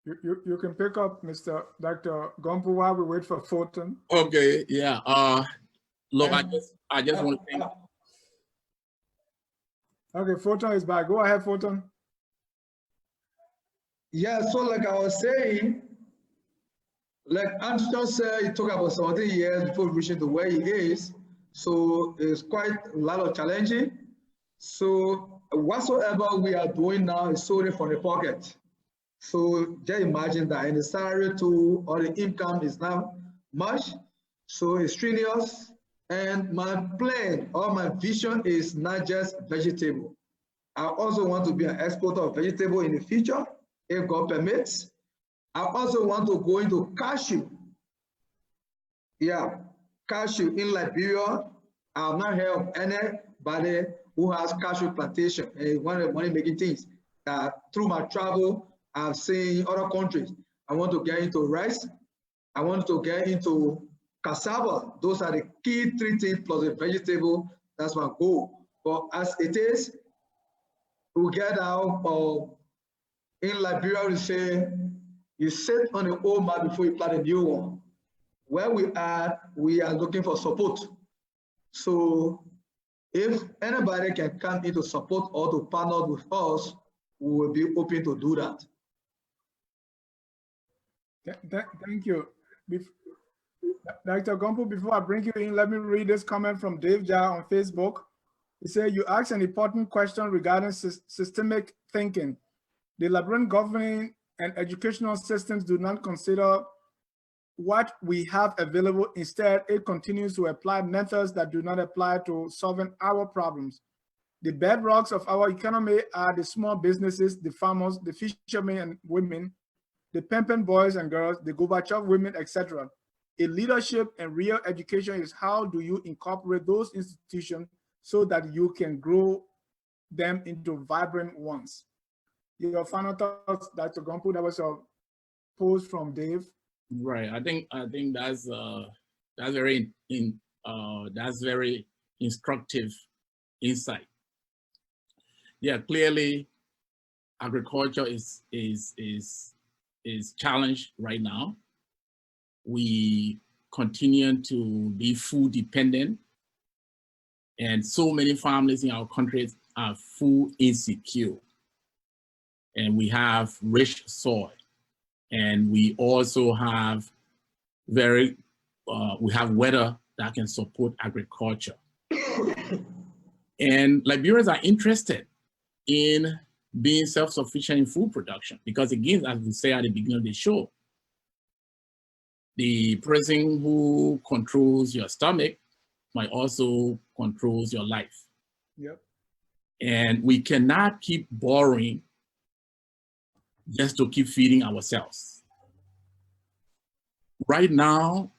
you can pick up Mr. Dr. Gonpu while we wait for Folton. Okay, yeah. Look, I just want to thank. Okay, Folton is back. Go ahead, Folton. Yeah, so like I was saying, like Armstrong said, he took about 17 years before reaching to where he is. So it's quite a lot of challenging. So whatsoever we are doing now is solely from the pocket. So just imagine that in the salary too, or the income is not much. So it's strenuous. And my plan or my vision is not just vegetable. I also want to be an exporter of vegetable in the future, if God permits. I also want to go into cashew. Yeah, cashew in Liberia. I have not heard of anybody who has cashew plantation and one of the money making things. Through my travel, I've seen other countries. I want to get into rice. I want to get into cassava. Those are the key 3 things plus a vegetable. That's my goal. But as it is, we get out in Liberia, we say, you sit on the old map before you plant a new one. Where we are looking for support. So if anybody can come in to support or to partner with us, we will be open to do that. Thank you. Dr. Gonpu, before I bring you in, let me read this comment from Dave Jha on Facebook. He said, you asked an important question regarding systemic thinking. The Liberian governing and educational systems do not consider what we have available. Instead, it continues to apply methods that do not apply to solving our problems. The bedrocks of our economy are the small businesses, the farmers, the fishermen and women, the pimping boys and girls, the Gorbachev women, etc. A leadership and real education is how do you incorporate those institutions so that you can grow them into vibrant ones. Your final thoughts, Dr. Gonpu? That was a post from Dave. Right. I think that's very that's very instructive insight. Yeah, clearly agriculture is challenged right now. We continue to be food dependent, and so many families in our countries are food insecure. And we have rich soil, and we also have we have weather that can support agriculture. And Liberians are interested in being self-sufficient in food production because, again, as we say at the beginning of the show, the person who controls your stomach might also control your life. Yep. And we cannot keep borrowing just to keep feeding ourselves. Right now,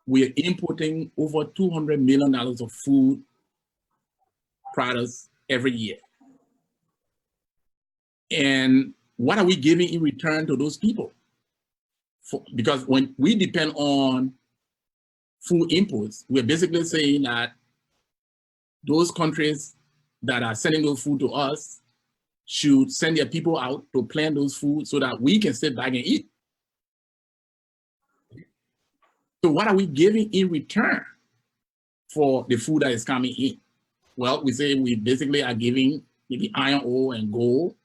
we are importing over $200 million of food products every year. And what are we giving in return to those people? Because when we depend on food imports, we're basically saying that those countries that are sending those food to us should send their people out to plant those foods so that we can sit back and eat. So what are we giving in return for the food that is coming in? Well, we say we basically are giving maybe iron ore and gold.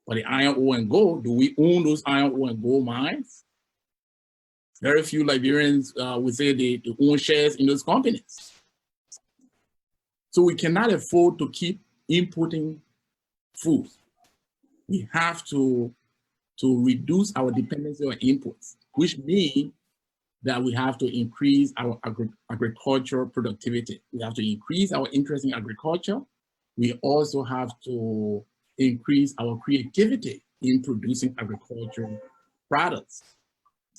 But the iron ore and gold, do we own those iron ore and gold mines? Very few Liberians would say they own shares in those companies. So we cannot afford to keep importing food. We have to reduce our dependency on imports, which means that we have to increase our agricultural productivity. We have to increase our interest in agriculture. We also have to increase our creativity in producing agricultural products.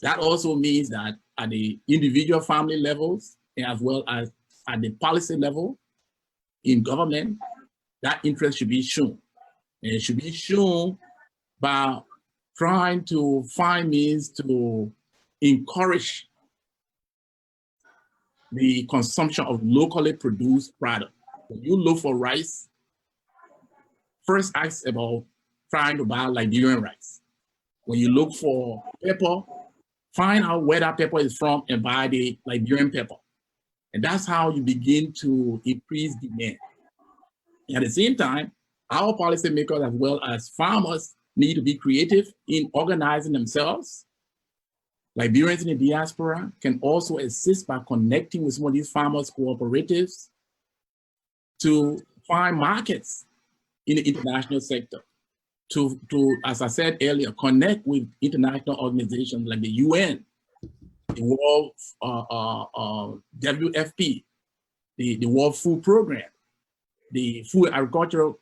That also means that at the individual family levels, as well as at the policy level in government, that interest should be shown. And it should be shown by trying to find means to encourage the consumption of locally produced products. When you look for rice, first ask about trying to buy Liberian rice. When you look for pepper, find out where that pepper is from and buy the Liberian pepper. And that's how you begin to increase demand. And at the same time, our policymakers as well as farmers need to be creative in organizing themselves. Liberians in the diaspora can also assist by connecting with some of these farmers cooperatives to find markets in the international sector. To, as I said earlier, connect with international organizations like the UN, the World WFP, the World Food Program, the Food Agricultural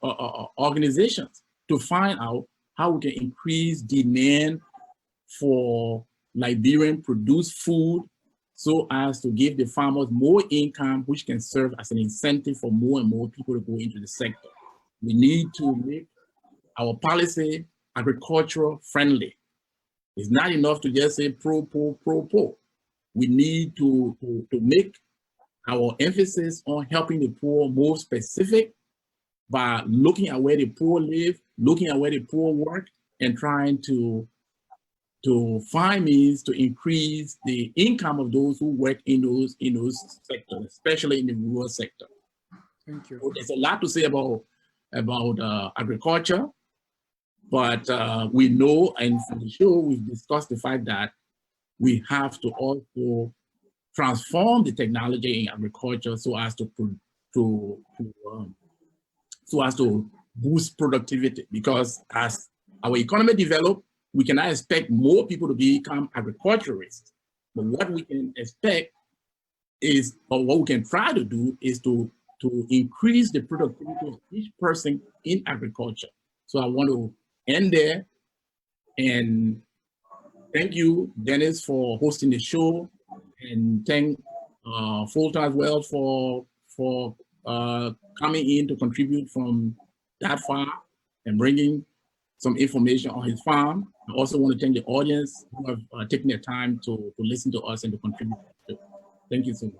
organizations to find out how we can increase demand for Liberian produced food so as to give the farmers more income, which can serve as an incentive for more and more people to go into the sector. We need to make our policy agricultural friendly. It's not enough to just say pro-poor, pro-poor. We need to make our emphasis on helping the poor more specific by looking at where the poor live, looking at where the poor work, and trying to find means to increase the income of those who work in those sectors, especially in the rural sector. Thank you. So there's a lot to say about agriculture, but we know, and for the show, we've discussed the fact that we have to also transform the technology in agriculture so as to boost productivity. Because as our economy develops, we cannot expect more people to become agriculturists. But what we can expect is, or what we can try to do, is to increase the productivity of each person in agriculture. So I want to end there and thank you, Dennis, for hosting the show, and thank Folton as well for coming in to contribute from that far and bringing some information on his farm. I also want to thank the audience who have taken their time to listen to us and to contribute. Thank you so much.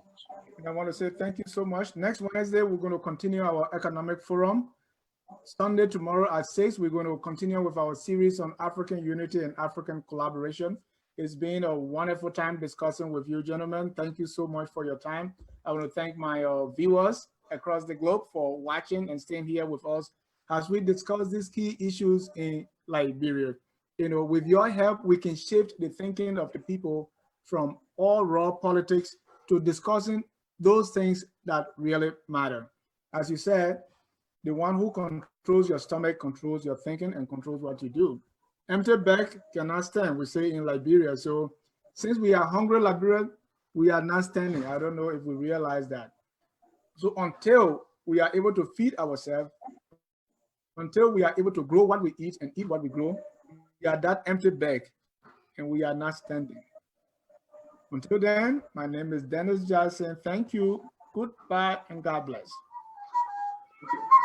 And I want to say thank you so much. Next Wednesday, we're going to continue our economic forum. Sunday, tomorrow at 6, we're going to continue with our series on African unity and African collaboration. It's been a wonderful time discussing with you, gentlemen. Thank you so much for your time. I want to thank my viewers across the globe for watching and staying here with us as we discuss these key issues in Liberia. You know, with your help, we can shift the thinking of the people from all raw politics to discussing those things that really matter. As you said, the one who controls your stomach controls your thinking and controls what you do. Empty belly cannot stand, we say in Liberia. So since we are hungry Liberians, we are not standing. I don't know if we realize that. So until we are able to feed ourselves, until we are able to grow what we eat and eat what we grow, we are that empty bag and we are not standing. Until then, my name is Dennis Johnson. Thank you, goodbye, and God bless. Thank you.